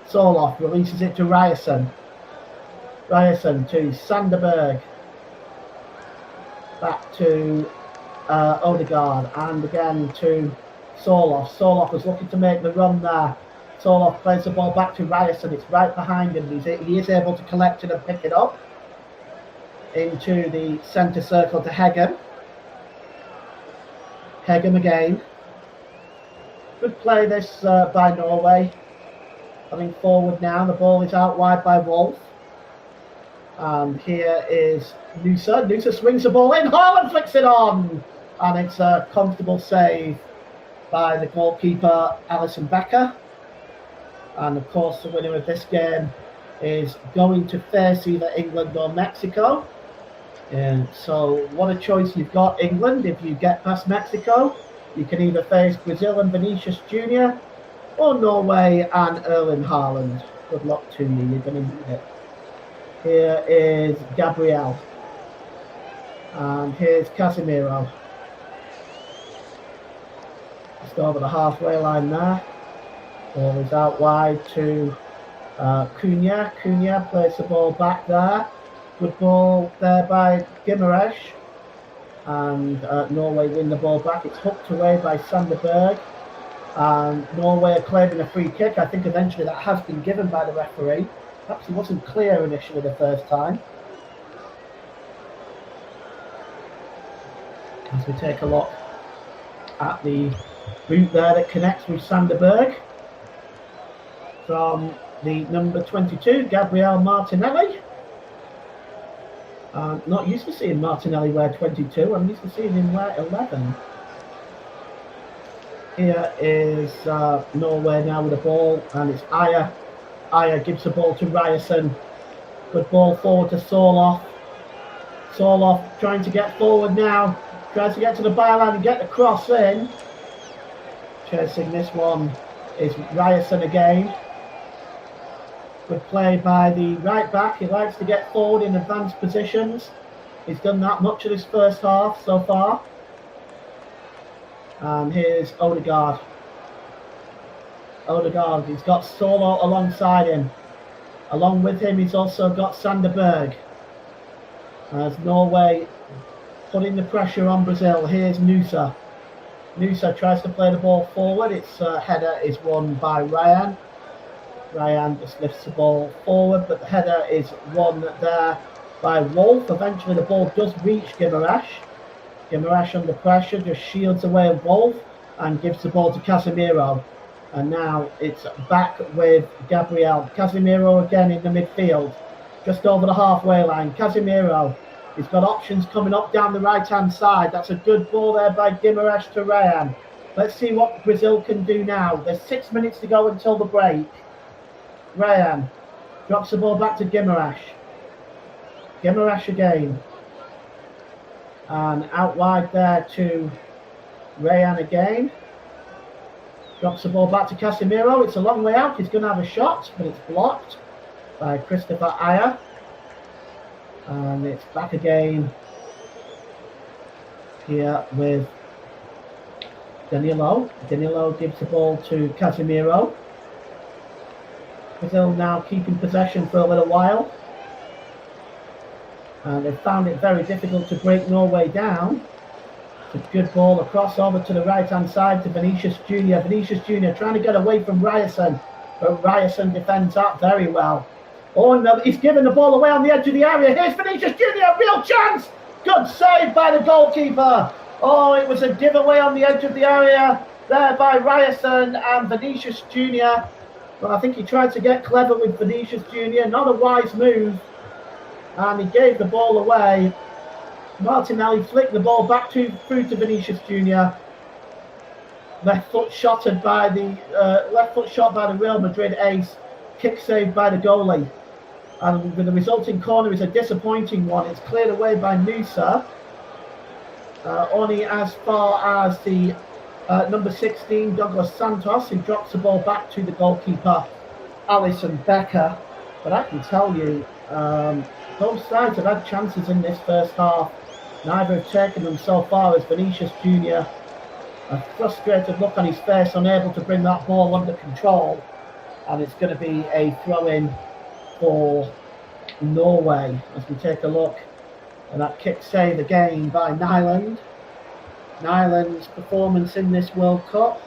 [SPEAKER 6] Sorloth releases it to Ryerson. Ryerson to Sanderberg. Back to Odegaard, and again to Sorloth. Sorloth was looking to make the run there. Sorloth plays the ball back to Ryerson. It's right behind him. He is able to collect it and pick it up into the centre circle to Hegem. Hegem again. Good play this by Norway. Coming forward now. The ball is out wide by Wolf. And here is Nusa. Nusa swings the ball in. Haaland flicks it on. And it's a comfortable save by the goalkeeper, Alison Becker. And of course, the winner of this game is going to face either England or Mexico. And so what a choice you've got, England. If you get past Mexico, you can either face Brazil and Vinicius Jr. or Norway and Erling Haaland. Good luck to you. You're going to need it. Here is Gabriel. And here's Casemiro. Just over the halfway line there. Ball is out wide to Cunha. Cunha plays the ball back there. Good ball there by Guimaraes. And Norway win the ball back. It's hooked away by Sanderberg. And Norway are claiming a free kick. I think eventually that has been given by the referee. Perhaps he wasn't clear initially the first time. As we take a look at the route there that connects with Sanderberg. From the number 22, Gabriel Martinelli. Not used to seeing Martinelli wear 22. I'm used to seeing him wear 11. Here is Norway now with the ball, and it's Ayer. Ayer gives the ball to Ryerson. Good ball forward to Sorloth. Sorloth trying to get forward now. Tries to get to the byline and get the cross in. Chasing this one is Ryerson again. Good play by the right back. He likes to get forward in advanced positions. He's done that much of this first half so far. And here's Odegaard. Odegaard, he's got Solo alongside him. Along with him, he's also got Sanderberg. As Norway putting the pressure on Brazil. Here's Nusa. Nusa tries to play the ball forward. Its header is won by Ryan. Ryan just lifts the ball forward, but the header is won there by Wolf. Eventually the ball does reach Guimaraes. Guimaraes under pressure just shields away Wolf and gives the ball to Casemiro. And now it's back with Gabriel. Casemiro again in the midfield, just over the halfway line. Casemiro, he's got options coming up down the right-hand side. That's a good ball there by Guimaraes to Ryan. Let's see what Brazil can do now. There's 6 minutes to go until the break. Ryan drops the ball back to Guimaraes. Guimaraes again. And out wide there to Ryan again. Drops the ball back to Casemiro. It's a long way out. He's going to have a shot, but it's blocked by Christopher Ayer. And it's back again here with Danilo. Danilo gives the ball to Casemiro. Brazil now keeping possession for a little while. And they've found it very difficult to break Norway down. It's a good ball across over to the right-hand side to Vinicius Jr. Vinicius Jr. trying to get away from Ryerson, but Ryerson defends that very well. Oh, and he's given the ball away on the edge of the area. Here's Vinicius Jr., real chance! Good save by the goalkeeper. Oh, it was a giveaway on the edge of the area there by Ryerson and Vinicius Jr. But I think he tried to get clever with Vinicius Jr. Not a wise move. and he gave the ball away. Martinelli flicked the ball back through to Vinicius Junior. Left foot shot by the Real Madrid ace. Kick saved by the goalie. And the resulting corner is a disappointing one. It's cleared away by Nusa. Only as far as the number 16, Douglas Santos, who drops the ball back to the goalkeeper, Alisson Becker. But I can tell you, both sides have had chances in this first half. Neither have taken them so far, as Vinicius Junior, a frustrated look on his face, unable to bring that ball under control. And it's going to be a throw-in for Norway as we take a look at that kick save again by Nyland. Nyland's performance in this World Cup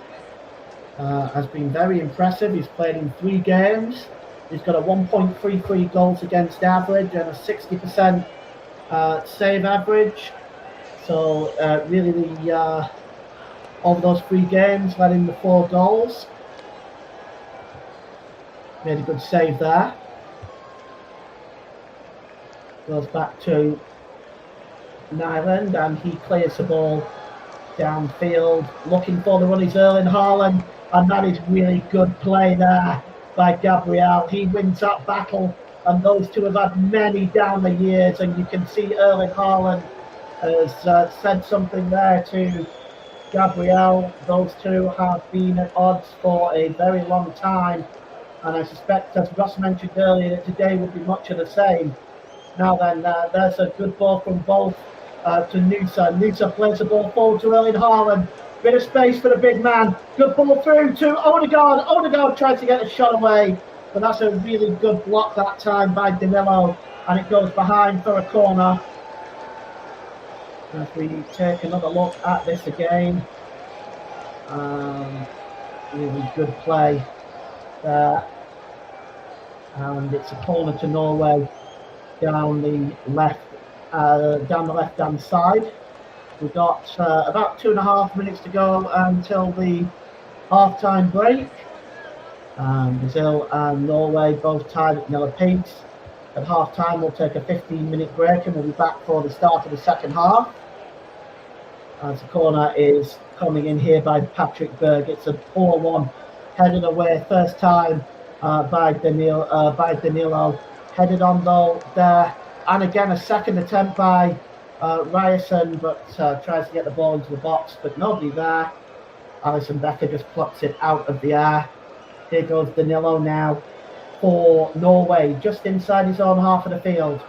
[SPEAKER 6] has been very impressive. He's played in 3 games. He's got a 1.33 goals against average and a 60% save average. So really, over those 3 games, led in the 4 goals. Made a good save there. Goes back to Nyland, and he clears the ball downfield, looking for the run is Erling Haaland, and that is really good play there by Gabriel. He wins that battle, and those two have had many down the years, and you can see Erling Haaland has said something there to Gabriel. Those two have been at odds for a very long time, and I suspect, as Ross mentioned earlier, that today will be much of the same. Now then, there's a good ball from both to Nusa. Nusa plays the ball forward to Erling Haaland. Bit of space for the big man. Good ball through to Odegaard. Odegaard tries to get the shot away, but that's a really good block that time by Danilo, and it goes behind for a corner. As we take another look at this again, really good play there, and it's a corner to Norway down the left-hand side. We've got about 2.5 minutes to go until the half-time break. Brazil and Norway both tied at 0 apiece. At half-time, we'll take a 15-minute break and we'll be back for the start of the second half. As the corner is coming in here by Patrick Berg. It's a poor one, headed away first time by Danilo. Headed on though there, and again a second attempt by Ryerson, but tries to get the ball into the box, but nobody there. Alisson Becker just plucks it out of the air. Here goes Danilo now for Norway, just inside his own half of the field.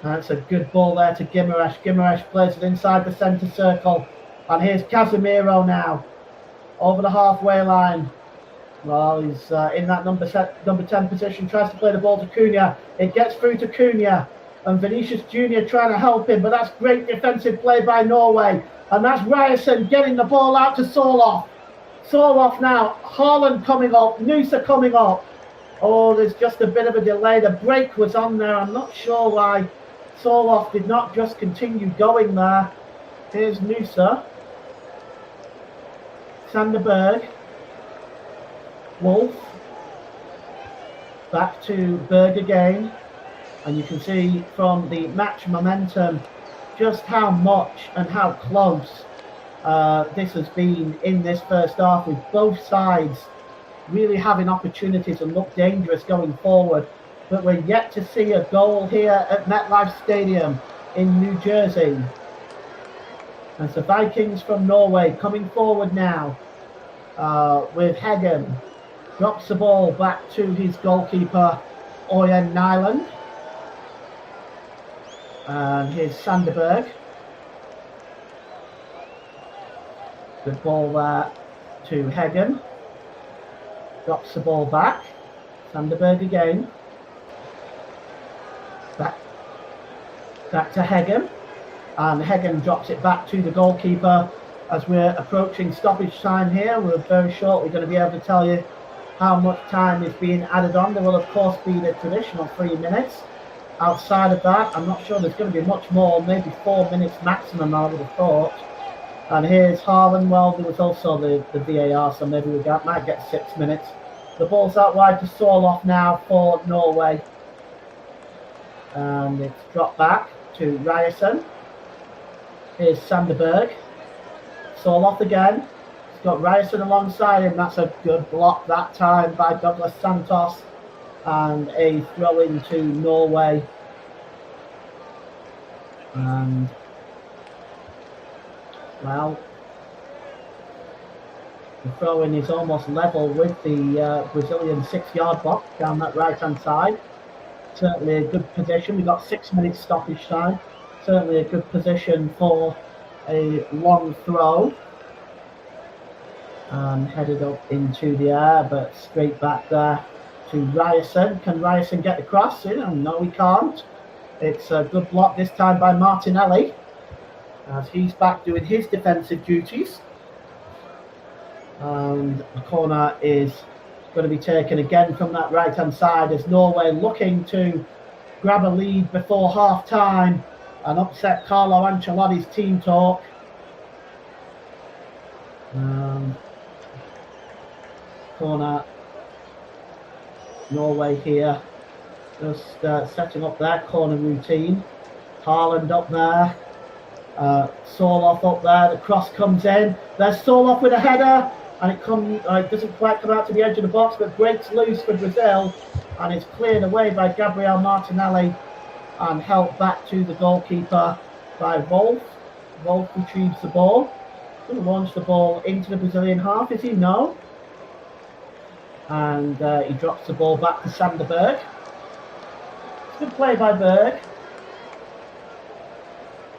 [SPEAKER 6] That's a good ball there to Gimaresh. Gimaresh plays it inside the centre circle, and here's Casemiro now over the halfway line. Well, he's in that number 10 position, tries to play the ball to Cunha. It gets through to Cunha, and Vinicius Junior trying to help him, but that's great defensive play by Norway. And that's Ryerson getting the ball out to Sorloth. Sorloth now, Haaland coming up, Nusa coming up. Oh, there's just a bit of a delay. The break was on there. I'm not sure why Sorloth did not just continue going there. Here's Nusa. Sanderberg. Wolf, back to Berg again, and you can see from the match momentum just how much and how close this has been in this first half, with both sides really having opportunities and look dangerous going forward. But we're yet to see a goal here at MetLife Stadium in New Jersey. And the Vikings from Norway coming forward now with Heggen. Drops the ball back to his goalkeeper, Oyen Nyland. And here's Sanderberg. Good ball there to Heggen. Drops the ball back. Sanderberg again. Back to Heggen. And Heggen drops it back to the goalkeeper. As we're approaching stoppage time here, we're very shortly going to be able to tell you how much time is being added on. There will of course be the traditional 3 minutes. Outside of that, I'm not sure there's going to be much more, maybe 4 minutes maximum, I would have thought. And here's Haaland. Well, there was also the VAR, so maybe we might get 6 minutes. The ball's out wide to Sorloth now for Norway. And it's dropped back to Ryerson. Here's Sanderberg. Soloff again. He's got Ryerson alongside him. That's a good block that time by Douglas Santos. And a throw into Norway. And, well, the throw-in is almost level with the Brazilian 6-yard box down that right-hand side. Certainly a good position. We've got 6 minutes stoppage time. Certainly a good position for a long throw. And headed up into the air, but straight back there to Ryerson. Can Ryerson get the cross? No, he can't. It's a good block this time by Martinelli, as he's back doing his defensive duties. And the corner is going to be taken again from that right-hand side as Norway looking to grab a lead before half-time and upset Carlo Ancelotti's team talk. Corner, Norway here, just setting up their corner routine. Haaland up there, Soloff up there, the cross comes in, there's Soloff with a header, and it doesn't quite come out to the edge of the box, but breaks loose for Brazil, and it's cleared away by Gabriel Martinelli and helped back to the goalkeeper by Wolf. Wolf retrieves the ball. Going to launch the ball into the Brazilian half, is he? No. And he drops the ball back to Sanderberg. It's a good play by Berg.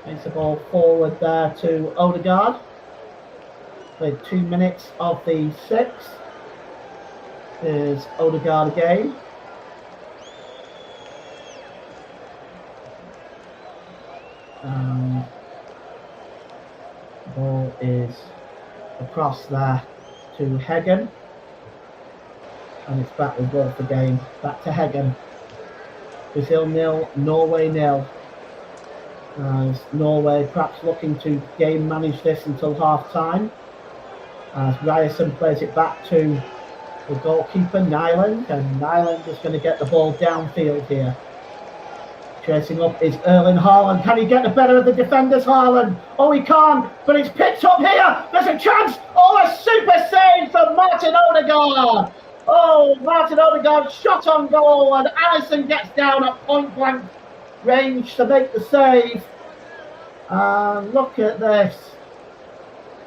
[SPEAKER 6] Makes the ball forward there to Odegaard. Played 2 minutes of the 6. There's Odegaard again. And the ball is across there to Heggen. And it's back with Wolf again. Back to Heggen. Brazil 0, Norway 0. As Norway perhaps looking to game manage this until half time. As Ryerson plays it back to the goalkeeper, Nyland. And Nyland is going to get the ball downfield here. Chasing up is Erling Haaland. Can he get the better of the defenders, Haaland? Oh, he can't, but it's picked up here. There's a chance. Oh, a super save from Martin Odegaard. Oh, Martin Odegaard shot on goal, and Alisson gets down at point-blank range to make the save. And look at this.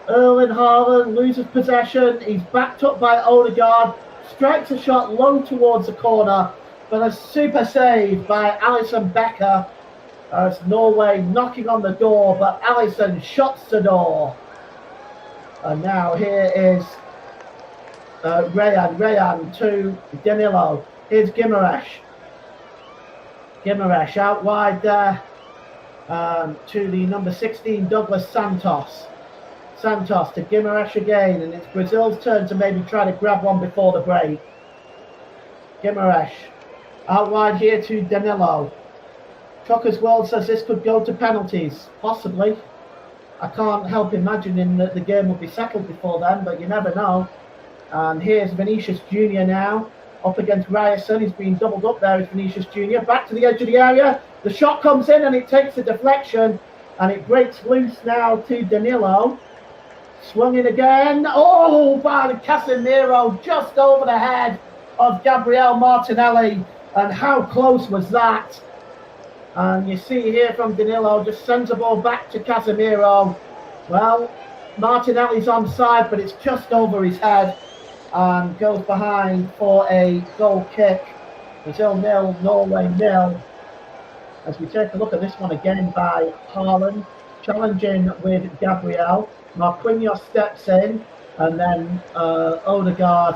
[SPEAKER 6] Erling Haaland loses possession. He's backed up by Odegaard. Strikes a shot low towards the corner. But a super save by Alisson Becker. As Norway knocking on the door, but Alisson shuts the door. And now here is Rayan to Danilo. Here's Guimaraes. Guimaraes out wide there to the number 16, Douglas Santos. Santos to Guimaraes again, and it's Brazil's turn to maybe try to grab one before the break. Guimaraes out wide here to Danilo. Trucker's World says this could go to penalties. Possibly. I can't help imagining that the game will be settled before then, but you never know. And here's Vinicius Jr. now, up against Ryerson. He's been doubled up there with Vinicius Jr. Back to the edge of the area. The shot comes in and it takes a deflection. And it breaks loose now to Danilo. Swung in again. Oh, by Casemiro, just over the head of Gabriel Martinelli. And how close was that? And you see here from Danilo, just sends the ball back to Casemiro. Well, Martinelli's onside, but it's just over his head. And goes behind for a goal kick. Brazil 0, Norway 0. As we take a look at this one again by Haaland, challenging with Gabriel. Marquinhos steps in, and then Odegaard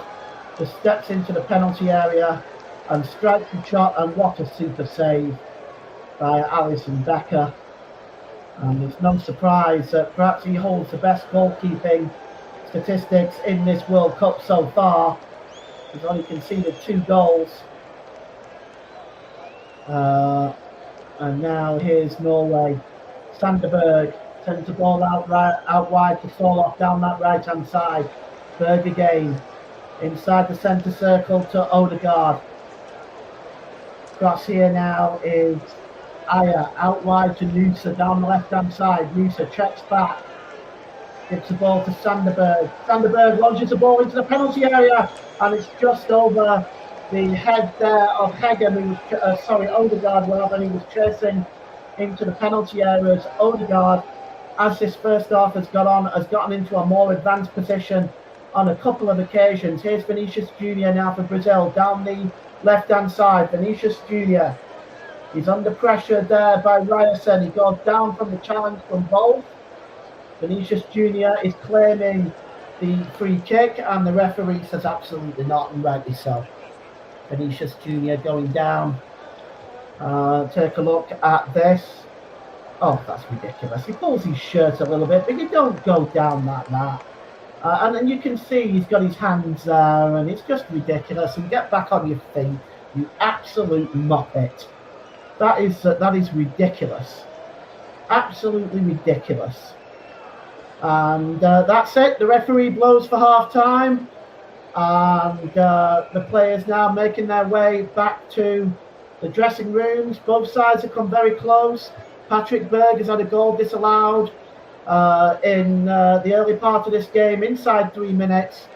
[SPEAKER 6] just steps into the penalty area and strikes the shot, and what a super save by Alisson Becker. And it's no surprise that perhaps he holds the best goalkeeping statistics in this World Cup so far. He's only conceded 2 goals. And now here's Norway. Sanderberg sends the ball out wide to Soloff down that right-hand side. Berg again. Inside the centre circle to Odegaard. Cross here now is Aya out wide to Noosa down the left-hand side. Noosa checks back. Gives the ball to Sanderberg. Sanderberg launches the ball into the penalty area, and it's just over the head there of Hegem, who was, Odegaard, rather, and he was chasing into the penalty areas. Odegaard, as this first half has gotten into a more advanced position on a couple of occasions. Here's Vinicius Junior now for Brazil, down the left-hand side. Vinicius Junior, he's under pressure there by Ryerson. He goes down from the challenge from both. Vinicius Junior is claiming the free kick, and the referee says absolutely not, and rightly so. Vinicius Junior going down. Take a look at this. Oh, that's ridiculous. He pulls his shirt a little bit, but you don't go down like that. And then you can see he's got his hands there, and it's just ridiculous. And get back on your feet, you absolute muppet. That is ridiculous. Absolutely ridiculous. And that's it. The referee blows for half-time. And the players now making their way back to the dressing rooms. Both sides have come very close. Patrick Berg has had a goal disallowed in the early part of this game, inside 3 minutes.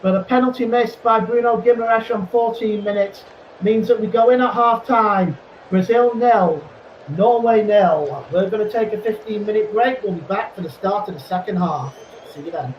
[SPEAKER 6] But a penalty missed by Bruno Guimaraes on 14 minutes means that we go in at half-time. Brazil 0, Norway 0. We're going to take a 15-minute break. We'll be back for the start of the second half. See you then.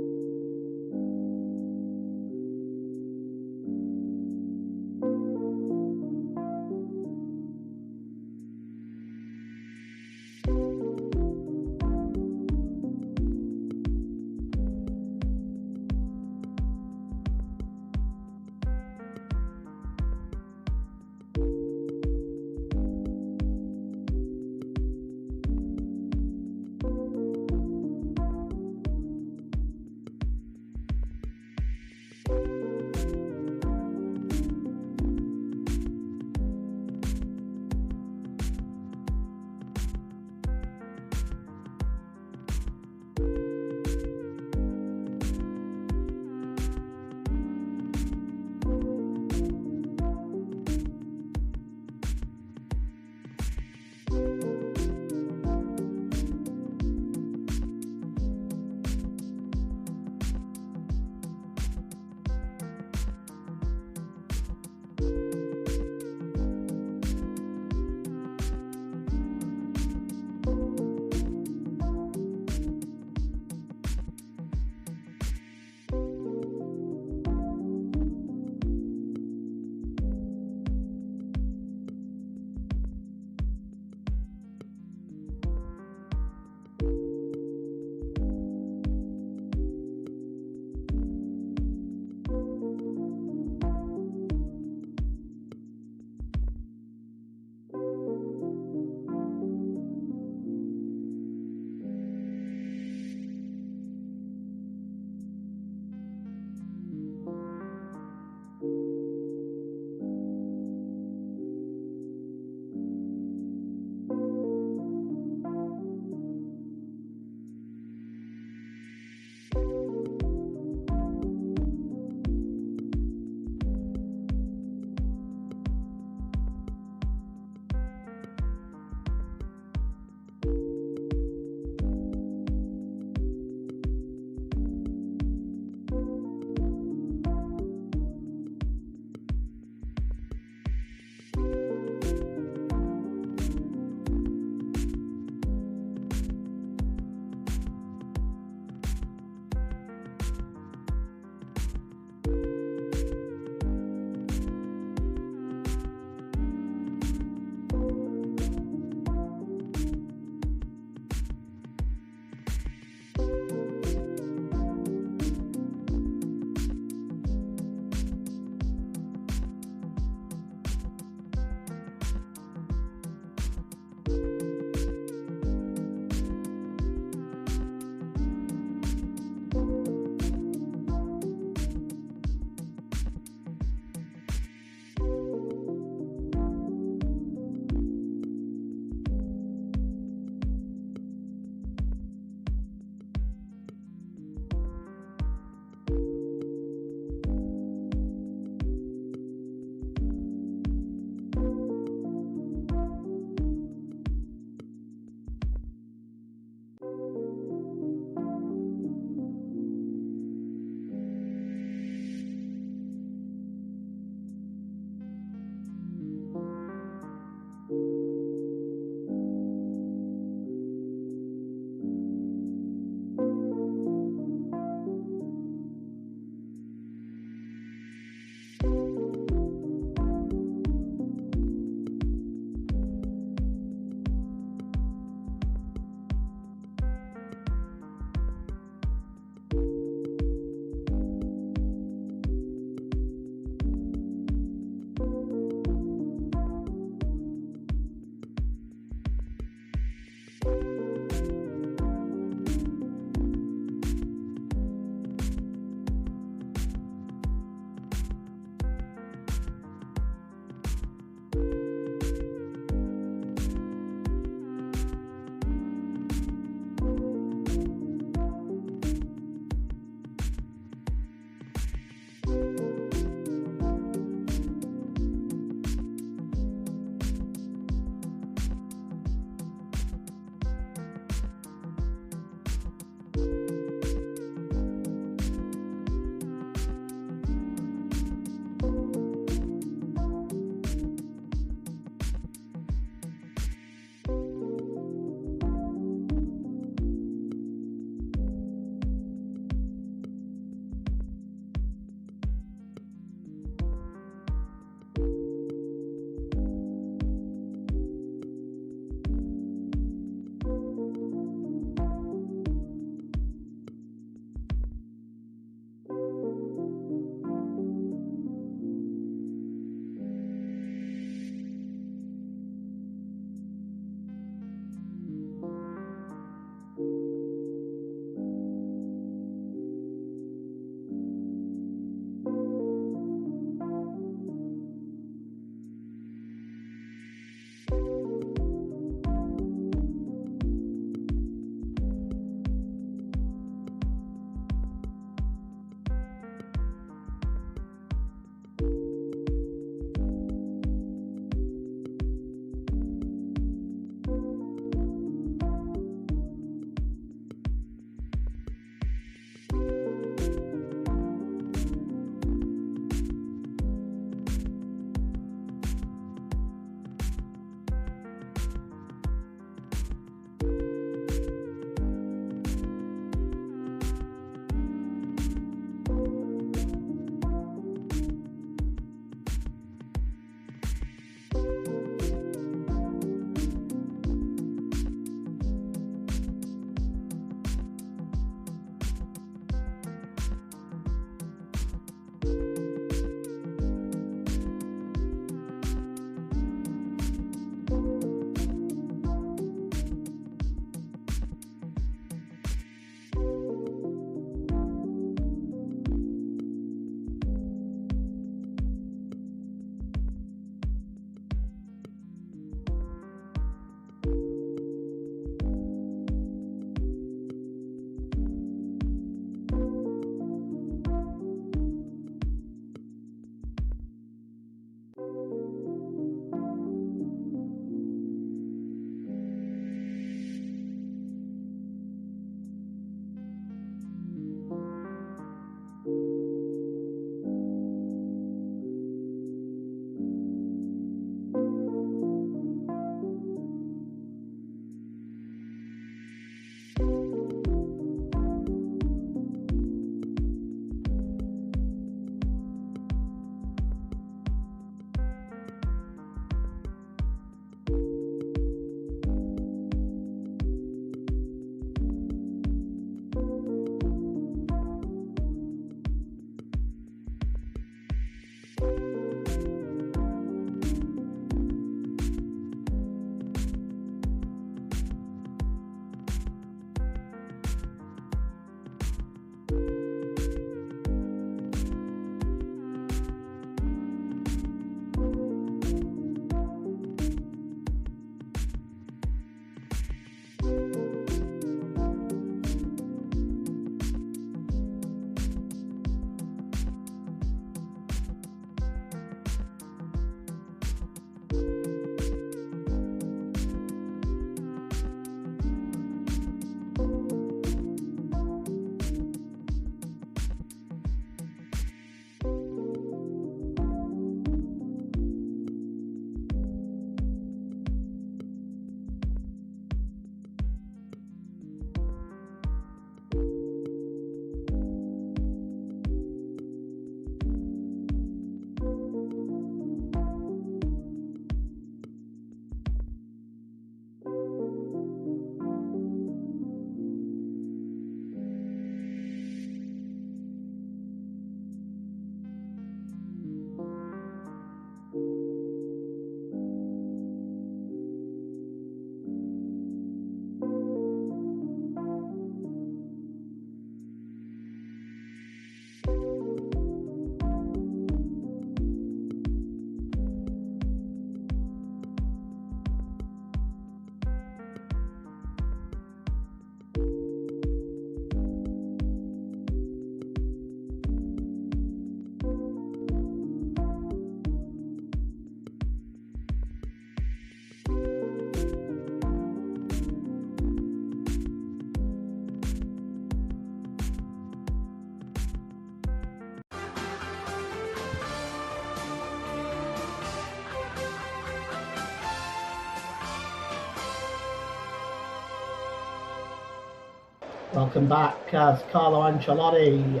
[SPEAKER 6] Welcome back as Carlo Ancelotti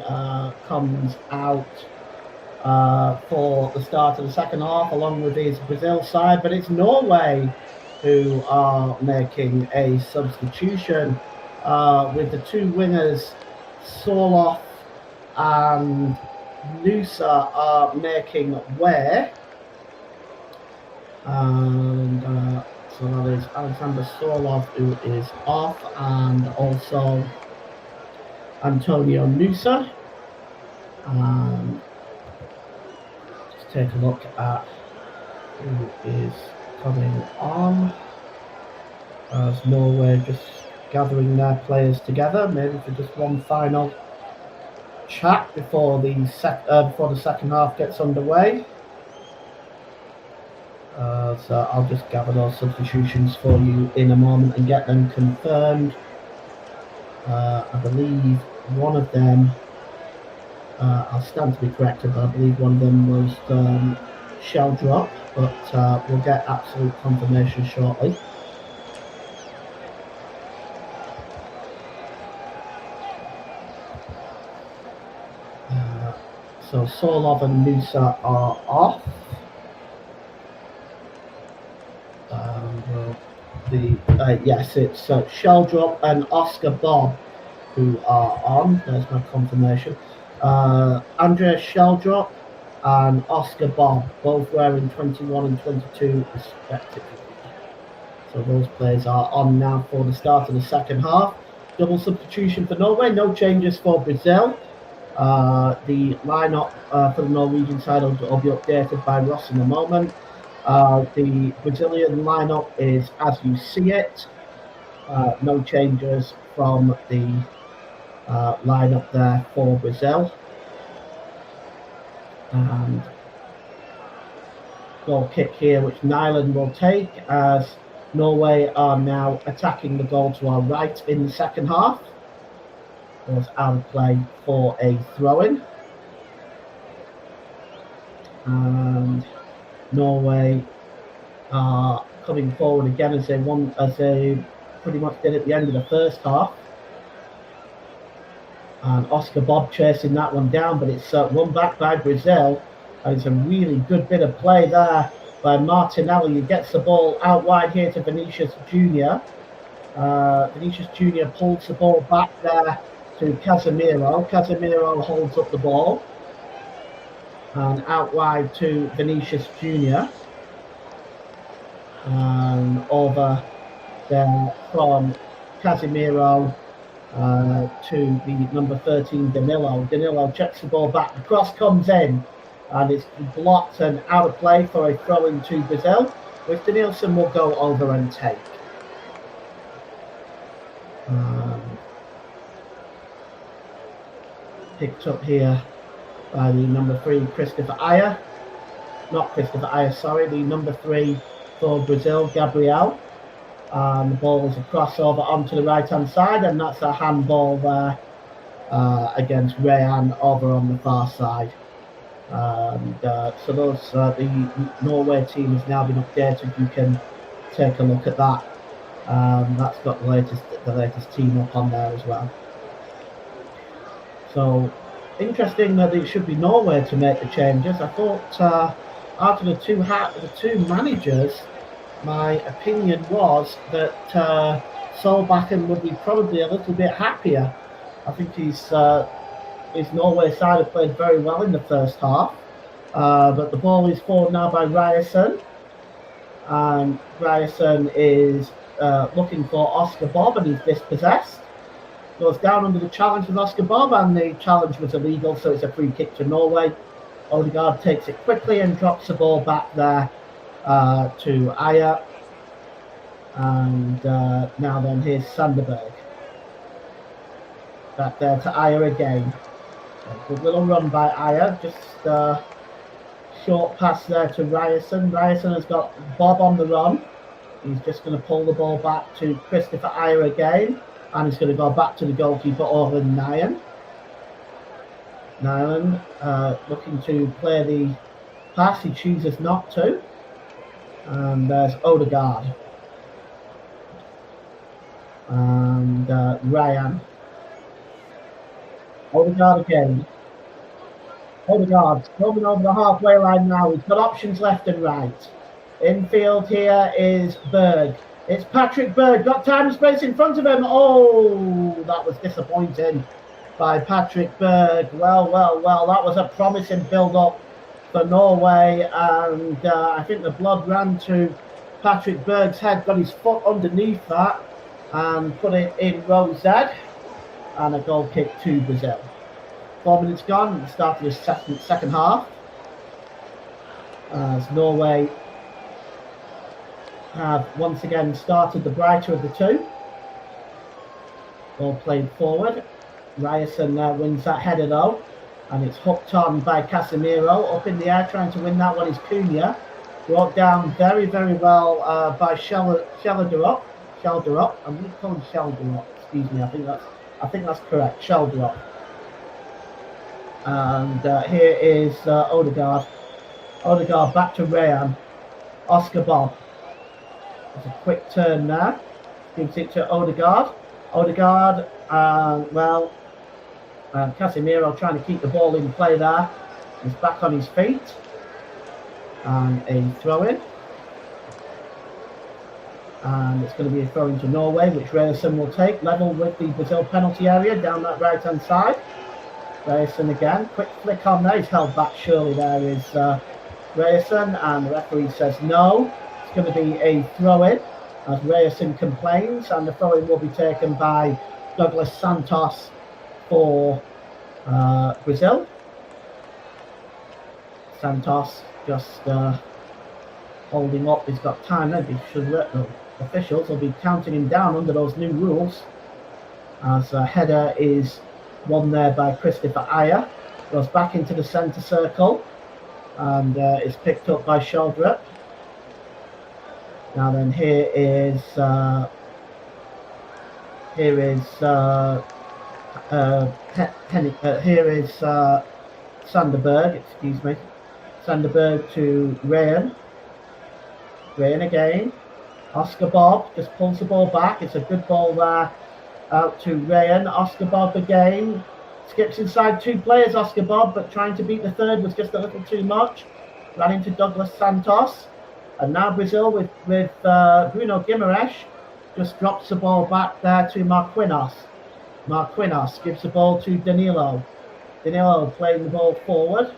[SPEAKER 6] comes out for the start of the second half along with his Brazil side, but it's Norway who are making a substitution with the two wingers, Sorloth and Nusa are making way. And so that is Alexander Sorloth, who is off, and also Antonio Nusa. Just take a look at who is coming on as Norway just gathering their players together, maybe for just one final chat before the second half gets underway. So I'll just gather those substitutions for you in a moment and get them confirmed. I believe one of them, I'll stand to be corrected, but I believe one of them was Sheldrop, but we'll get absolute confirmation shortly. So Sorlov and Nusa are off. Yes, it's Sheldrop and Oscar Bob who are on. There's my confirmation. Andrea Sheldrop and Oscar Bob, both wearing 21 and 22 respectively. So those players are on now for the start of the second half. Double substitution for Norway, no changes for Brazil. The lineup for the Norwegian side will be updated by Ross in a moment. The Brazilian lineup is as you see it. No changes from the lineup there for Brazil. And goal kick here, which Nyland will take as Norway are now attacking the goal to our right in the second half. Was out of play for a throw-in. And Norway are coming forward again as they pretty much did at the end of the first half. And Oscar Bob chasing that one down, but it's won back by Brazil. And it's a really good bit of play there by Martinelli. He gets the ball out wide here to Vinicius Jr. Vinicius Jr. pulls the ball back there to Casemiro. Casemiro holds up the ball. And out wide to Vinicius Jr. And over there from Casemiro to the number 13 Danilo. Danilo checks the ball back. The cross comes in and it's blocked and out of play for a throw in to Brazil, which Danielson will go over and take. Picked up here by the number 3 Christopher Ayer. Not Christopher Ayer, sorry, the number 3 for Brazil, Gabriel. And the ball is a crossover onto the right hand side, and that's a handball there against Rayan over on the far side. So those the Norway team has now been updated. You can take a look at that. That's got the latest team up on there as well. So interesting that it should be Norway to make the changes. I thought out of the two managers, my opinion was that Solbakken would be probably a little bit happier. I think his Norway side have played very well in the first half, but the ball is forward now by Ryerson, and Ryerson is looking for Oscar Bob, and he's dispossessed. Goes down under the challenge with Oscar Bob, and the challenge was illegal, so it's a free kick to Norway. Odegaard takes it quickly and drops the ball back there to Ayer. And now then, here's Sanderberg. Back there to Ayer again. A good little run by Ayer. Just short pass there to Ryerson. Ryerson has got Bob on the run. He's just going to pull the ball back to Christopher Ayer again. And he's going to go back to the goalkeeper over Nyan. Nyland looking to play the pass. He chooses not to. And there's Odegaard. And Ryan Odegaard again. Odegaard coming over the halfway line now. He's got options left and right. Infield here is Berg. It's Patrick Berg. Got time and space in front of him. Oh, that was disappointing by Patrick Berg. Well. That was a promising build-up for Norway. And I think the blood ran to Patrick Berg's head. Got his foot underneath that and put it in row Z. And a goal kick to Brazil. 4 minutes gone, the start of the second half, as Norway have once again started the brighter of the two. Ball played forward. Ryerson wins that header though, and it's hooked on by Casemiro. Up in the air trying to win that one is Cunha. Brought down very well by Sheldrup. I'm going to call him Sheldrup. Excuse me. I think that's correct. Sheldrup. And here is Odegaard. Odegaard back to Rayan. Oscar Bob. There's a quick turn there. Gives it to Odegaard. Casemiro trying to keep the ball in play there. He's back on his feet. And a throw in. And it's going to be a throw in to Norway, which Ryerson will take. Level with the Brazil penalty area down that right hand side. Ryerson again, quick flick on there, he's held back surely there is Ryerson, and the referee says no. It's going to be a throw-in as Ryerson complains, and the throw-in will be taken by Douglas Santos for Brazil. Santos just holding up, he's got time, maybe should let the officials will be counting him down under those new rules, as a header is won there by Christopher Ayer. Goes back into the centre circle and is picked up by Sheldrup. Now then, here is Sanderberg. Excuse me, Sanderberg to Rayan. Rayan again. Oscar Bob just pulls the ball back. It's a good ball there. Out to Rayan. Oscar Bob again. Skips inside two players, Oscar Bob, but trying to beat the third was just a little too much. Ran into Douglas Santos. And now Brazil with Bruno Guimaraes just drops the ball back there to Marquinhos. Marquinhos gives the ball to Danilo. Danilo playing the ball forward.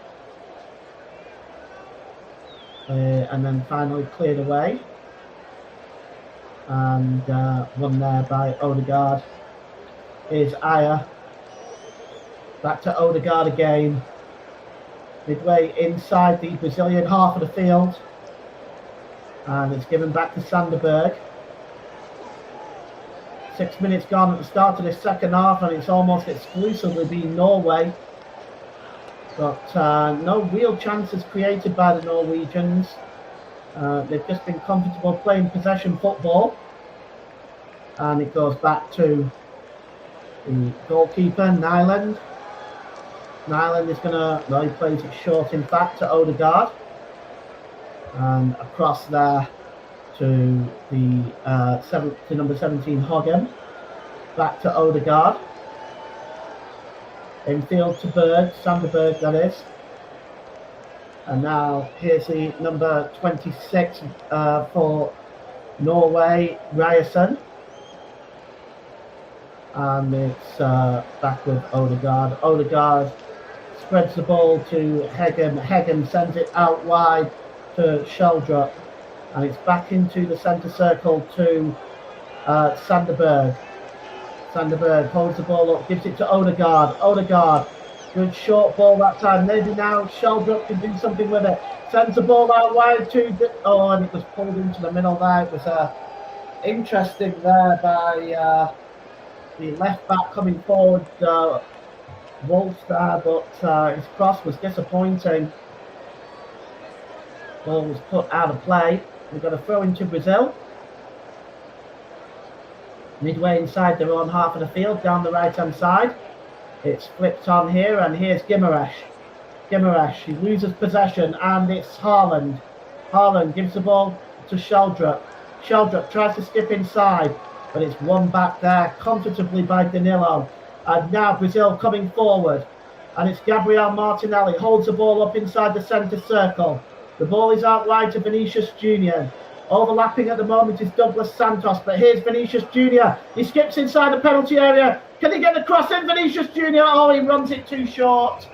[SPEAKER 6] And then finally cleared away. And won there by Odegaard. Here's Ayer. Back to Odegaard again. Midway inside the Brazilian half of the field. And it's given back to Sanderberg. 6 minutes gone at the start of this second half, and it's almost exclusively been Norway. But no real chances created by the Norwegians. They've just been comfortable playing possession football. And it goes back to the goalkeeper, Nyland. Nyland is going to, well, he plays it short, in fact, to Odegaard. And across there to the number 17, Hogan. Back to Odegaard. Infield to Berg, Sanderberg that is. And now here's the number 26 for Norway, Ryerson. And it's back with Odegaard. Odegaard spreads the ball to Hegem. Hegem sends it out wide to Sheldrup. And it's back into the centre circle to Sanderberg. Sanderberg holds the ball up, gives it to Odegaard. Odegaard, good short ball that time. Maybe now Sheldrup can do something with it. Sends the ball out wide to and it was pulled into the middle there. It was interesting there by the left back coming forward, Wolf there, but his cross was disappointing. Ball was put out of play. We've got a throw into Brazil. Midway inside their own half of the field, down the right-hand side. It's flipped on here, and here's Guimaraes. Guimaraes, he loses possession, and it's Haaland. Haaland gives the ball to Sheldrup. Sheldrup tries to skip inside, but it's won back there comfortably by Danilo. And now Brazil coming forward. And it's Gabriel Martinelli, holds the ball up inside the centre circle. The ball is out wide to Vinicius Junior. Overlapping at the moment is Douglas Santos, but here's Vinicius Junior. He skips inside the penalty area. Can he get the cross in? Vinicius Junior, oh, he runs it too short.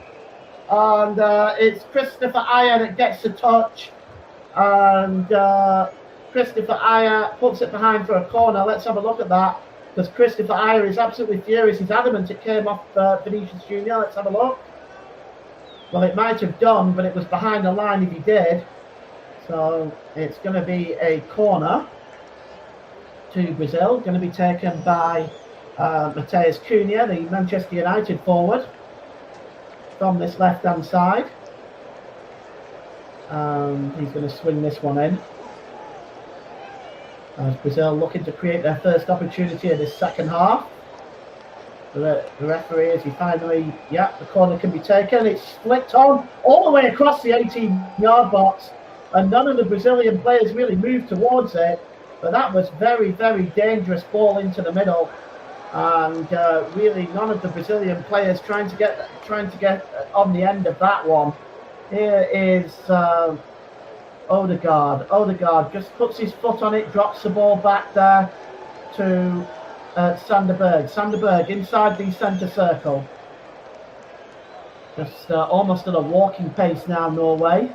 [SPEAKER 6] And it's Christopher Ayer that gets the touch. And Christopher Ayer puts it behind for a corner. Let's have a look at that, because Christopher Ayer is absolutely furious. He's adamant it came off Vinicius Junior. Let's have a look. Well, it might have done, but it was behind the line if he did. So it's going to be a corner to Brazil, going to be taken by Matheus Cunha, the Manchester United forward, from this left-hand side. He's going to swing this one in. As Brazil looking to create their first opportunity in this second half. The referee, as he finally, the corner can be taken. It's flicked on all the way across the 18-yard box. And none of the Brazilian players really moved towards it, but that was very, very dangerous ball into the middle, and really none of the Brazilian players trying to get on the end of that one. Here is Odegaard. Odegaard just puts his foot on it, drops the ball back there to Sanderberg. Sanderberg inside the centre circle, just almost at a walking pace now, Norway.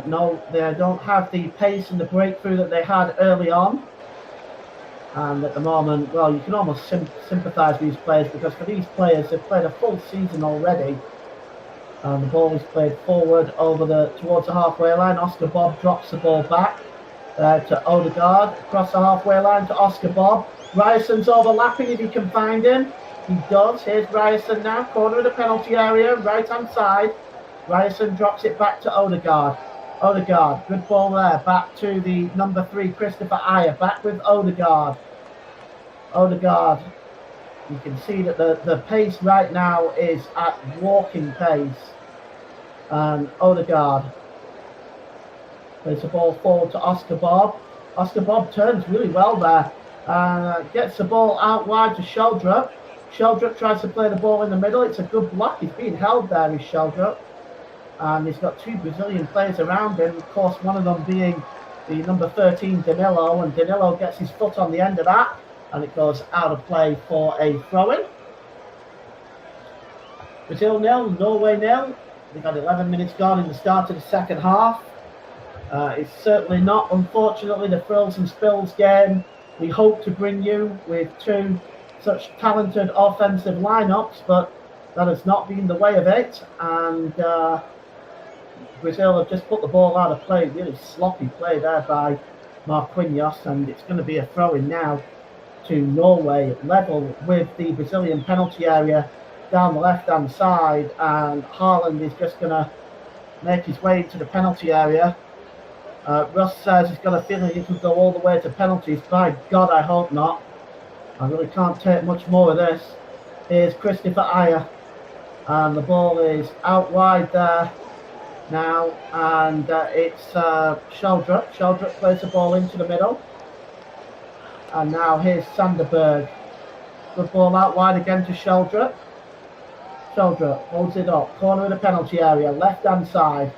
[SPEAKER 6] No, they don't have the pace and the breakthrough that they had early on. And at the moment, well, you can almost sympathise with these players, because for these players, they've played a full season already. And the ball is played forward towards the halfway line. Oscar Bob drops the ball back to Odegaard. Across the halfway line to Oscar Bob. Ryerson's overlapping if he can find him. He does. Here's Ryerson now, corner of the penalty area, right-hand side. Ryerson drops it back to Odegaard. Odegaard, good ball there, back to the number 3, Christopher Ayer, back with Odegaard. Odegaard, you can see that the pace right now is at walking pace. And Odegaard plays the ball forward to Oscar Bob. Oscar Bob turns really well there. Gets the ball out wide to Sheldrup. Sheldrup tries to play the ball in the middle. It's a good block. He's being held there, is Sheldrup. And he's got 2 Brazilian players around him. Of course, one of them being the number 13, Danilo. And Danilo gets his foot on the end of that. And it goes out of play for a throw-in. Brazil 0, Norway 0. We've got 11 minutes gone in the start of the second half. It's certainly not, unfortunately, the frills and spills game we hope to bring you with 2 such talented offensive lineups, but that has not been the way of it. And Brazil have just put the ball out of play. Really sloppy play there by Marquinhos, and it's going to be a throw-in now to Norway, level with the Brazilian penalty area down the left-hand side, and Haaland is just going to make his way into the penalty area. Russ says he's got a feeling he could go all the way to penalties. By God, I hope not. I really can't take much more of this. Here's Christopher Ayer, and the ball is out wide there now, and it's Sheldrup. Sheldrup plays the ball into the middle, and now here's Sanderberg. Good ball out wide again to Sheldrup. Sheldrup holds it up, corner of the penalty area, left-hand side.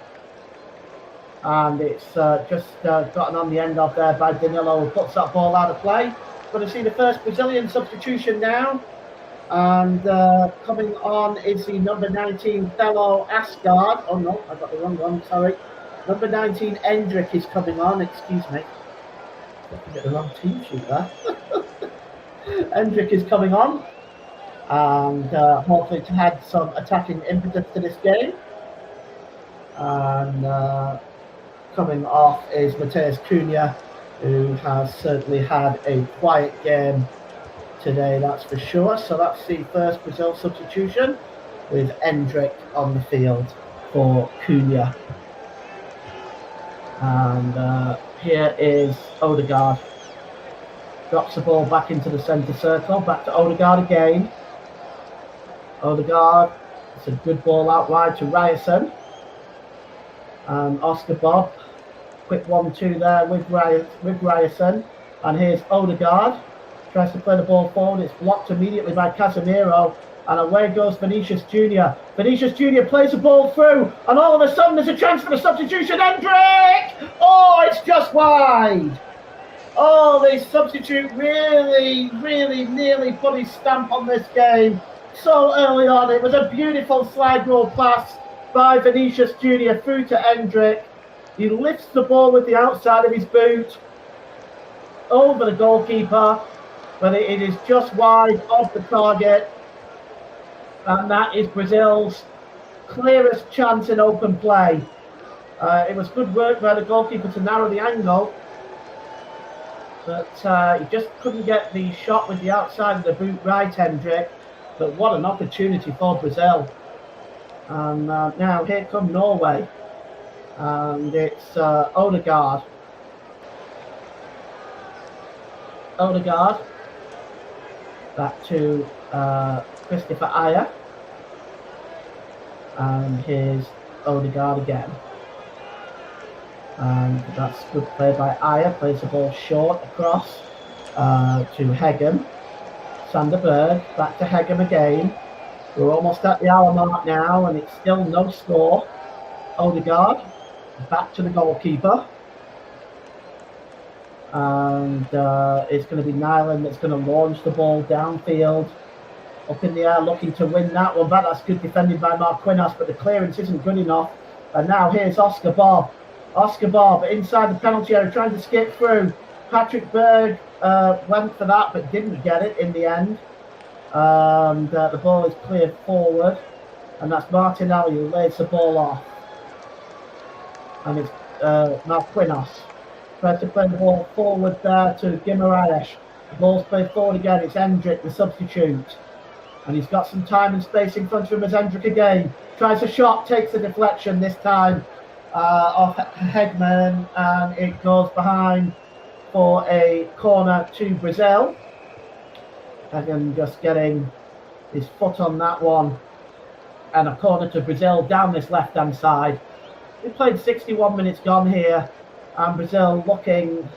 [SPEAKER 6] And it's just gotten on the end of there by Danilo, who puts that ball out of play. Going to see the first Brazilian substitution now. And coming on is the number 19, Thelo Asgard. Oh no, I got the wrong one, sorry. Number 19, Endrick is coming on, excuse me. I get the wrong team sheet there. Endrick is coming on. And hopefully to add some attacking impetus to this game. And coming off is Matheus Cunha, who has certainly had a quiet game today, that's for sure. So that's the first Brazil substitution, with Endrick on the field for Cunha. And here is Odegaard. Drops the ball back into the centre circle, back to Odegaard again. Odegaard, it's a good ball out wide to Ryerson. And Oscar Bob, quick 1-2 there with Ryerson. And here's Odegaard, tries to play the ball forward. It's blocked immediately by Casemiro. And away goes Vinicius Jr. Vinicius Jr. plays the ball through. And all of a sudden there's a chance for a substitution. Hendrick! Oh, it's just wide. Oh, the substitute really nearly put his stamp on this game so early on. It was a beautiful slide rule pass by Vinicius Jr. through to Hendrick. He lifts the ball with the outside of his boot over the goalkeeper, but it is just wide off the target. And that is Brazil's clearest chance in open play. It was good work by the goalkeeper to narrow the angle, but he just couldn't get the shot with the outside of the boot right, Hendrick. But what an opportunity for Brazil. And now here come Norway. And it's Odegaard. Odegaard. Back to Christopher Ayer. And here's Odegaard again. And that's good play by Ayer. Plays the ball short across to Hegem. Sander Berg, back to Hegem again. We're almost at the hour mark now, and it's still no score. Odegaard, back to the goalkeeper. And it's going to be Nyland that's going to launch the ball downfield. Up in the air, looking to win that one back. That's good defending by Marquinhos, but the clearance isn't good enough. And now here's Oscar Bob. Oscar Bob inside the penalty area, trying to skip through. Patrick Berg went for that, but didn't get it in the end. And the ball is cleared forward. And that's Martinelli who lays the ball off. And it's Marquinhos. Tries to play the ball forward there to Guimaraes. The ball's played forward again. It's Hendrick, the substitute. And he's got some time and space in front of him as Hendrick again. Tries a shot, takes a deflection this time off Hegman. And it goes behind for a corner to Brazil. Hegman just getting his foot on that one. And a corner to Brazil down this left-hand side. We played 61 minutes gone here. And Brazil looking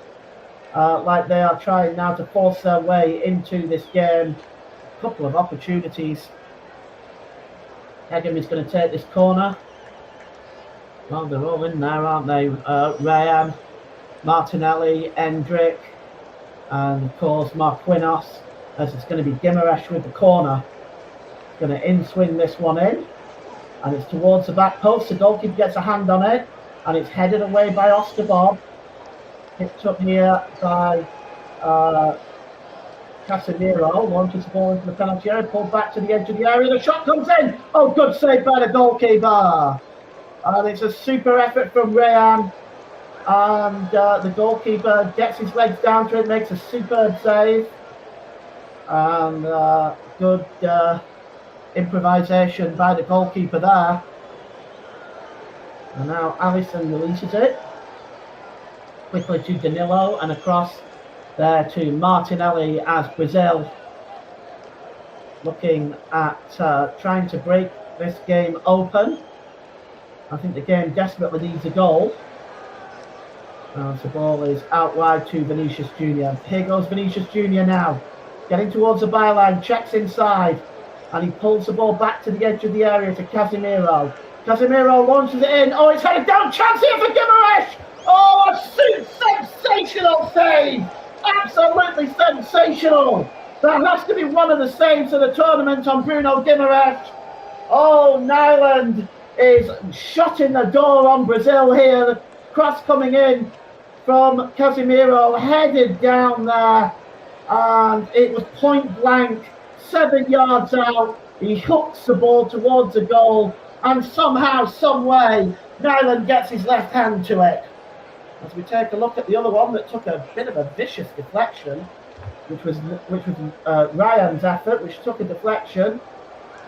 [SPEAKER 6] like they are trying now to force their way into this game. A couple of opportunities. Hegem is going to take this corner. Well, they're all in there, aren't they? Ryan, Martinelli, Hendrick, and of course Marquinhos, as it's going to be Guimaraes with the corner. Going to in-swing this one in. And it's towards the back post. The goalkeeper gets a hand on it. And it's headed away by Oscar Bob. Picked up here by Casemiro. Launches the ball into the penalty area. Pulled back to the edge of the area. The shot comes in. Oh, good save by the goalkeeper. And it's a super effort from Rayan. And the goalkeeper gets his legs down to it. Makes a superb save. And good improvisation by the goalkeeper there. And now Alisson releases it quickly to Danilo and across there to Martinelli as Brazil looking at trying to break this game open. I think the game desperately needs a goal. And the ball is out wide to Vinicius Jr. Here goes Vinicius Jr. now, getting towards the byline, checks inside, and he pulls the ball back to the edge of the area to Casemiro. Casemiro launches it in. Oh, it's headed down. Chance here for Guimaraes. Oh, a sensational save. Absolutely sensational. That has to be one of the saves of the tournament on Bruno Guimaraes. Oh, Nyland is shutting the door on Brazil here. The cross coming in from Casemiro, headed down there. And it was point blank, 7 yards out. He hooks the ball towards the goal. And somehow, some way, Nyland gets his left hand to it. As we take a look at the other one that took a bit of a vicious deflection, which was Ryan's effort, which took a deflection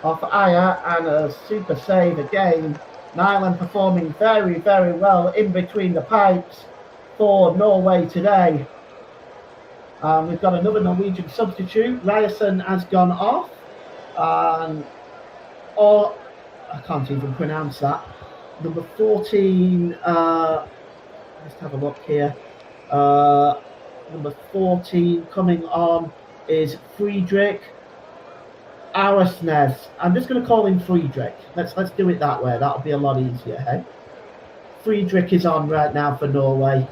[SPEAKER 6] off Ayer and a super save again. Nyland performing very, very well in between the pipes for Norway today. We've got another Norwegian substitute. Ryerson has gone off. I can't even pronounce that. Number 14, let's have a look here. Number 14 coming on is Friedrich Arasnes. I'm just going to call him Friedrich. Let's do it that way. That'll be a lot easier, hey? Friedrich is on right now for Norway,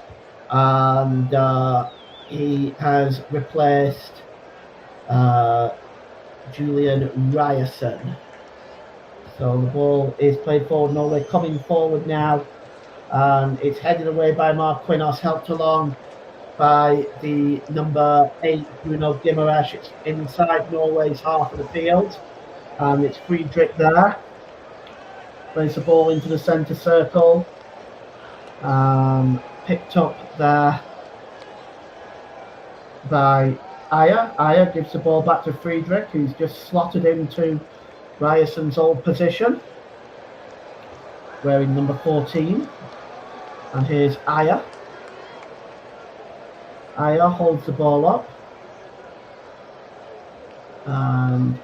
[SPEAKER 6] and he has replaced Julian Ryerson. So the ball is played forward. Norway coming forward now, and it's headed away by Mark Quinos, helped along by the number 8 Bruno Guimaraes. It's inside Norway's half of the field, and it's Friedrich there. Plays the ball into the centre circle. Picked up there by Ayer. Ayer gives the ball back to Friedrich, who's just slotted into Ryerson's old position, wearing number 14. And here's Ayer. Ayer holds the ball up and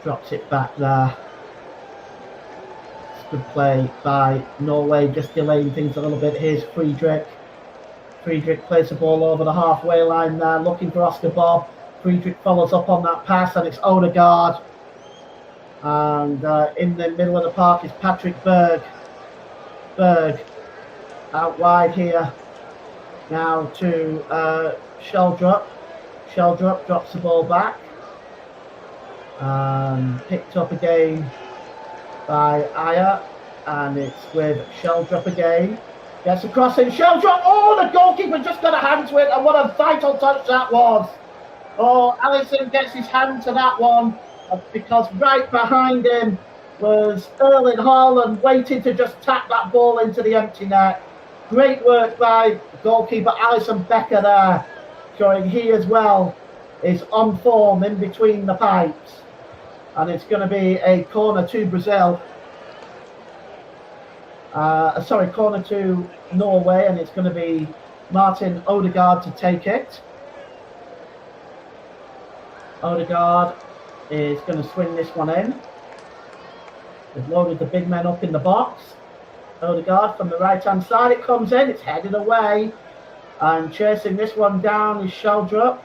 [SPEAKER 6] drops it back there. Good play by Norway, just delaying things a little bit. Here's Friedrich. Friedrich plays the ball over the halfway line there, looking for Oscar Bob. Friedrich follows up on that pass, and it's Odegaard. And in the middle of the park is Patrick Berg. Berg out wide here. Now to Sheldrup. Sheldrup drops the ball back. Picked up again by Ayer, and it's with Sheldrup again. Gets across in Sheldrup. Oh, the goalkeeper just got a hand to it, and what a vital touch that was. Oh, Alisson gets his hand to that one, because right behind him was Erling Haaland, waiting to just tap that ball into the empty net. Great work by goalkeeper Alisson Becker there, showing he as well is on form in between the pipes. And it's going to be a corner to Brazil. Corner to Norway, and it's going to be Martin Odegaard to take it. Odegaard is going to swing this one in. They've loaded the big men up in the box. Odegaard from the right-hand side, it comes in, it's headed away. And chasing this one down is Sheldrup.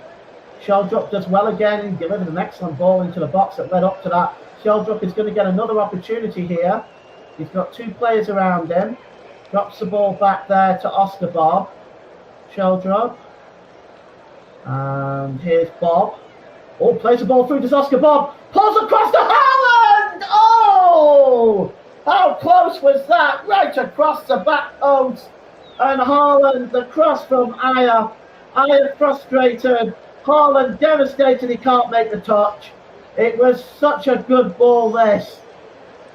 [SPEAKER 6] Sheldrup does well again. He delivered an excellent ball into the box that led up to that. Sheldrup is going to get another opportunity here. He's got two players around him. Drops the ball back there to Oscar Bob. Sheldrup. And here's Bob. Oh, plays the ball through to Oscar Bob. Pulls across to Haaland! Oh! How close was that? Right across the back post. And Haaland, the cross from Ayer. Ayer frustrated. Haaland devastated, he can't make the touch. It was such a good ball, this.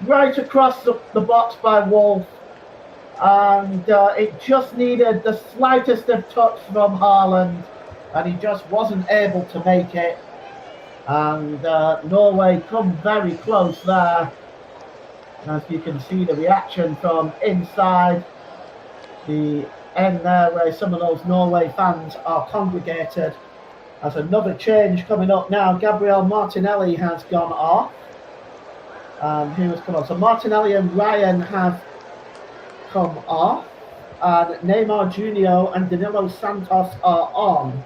[SPEAKER 6] Right across the box by Wolf. And it just needed the slightest of touch from Haaland. And he just wasn't able to make it. And Norway come very close there. As you can see, the reaction from inside the end there, where some of those Norway fans are congregated. As another change coming up now, Gabriel Martinelli has gone off. Who has come on? So Martinelli and Ryan have come off. And Neymar Jr. and Danilo Santos are on.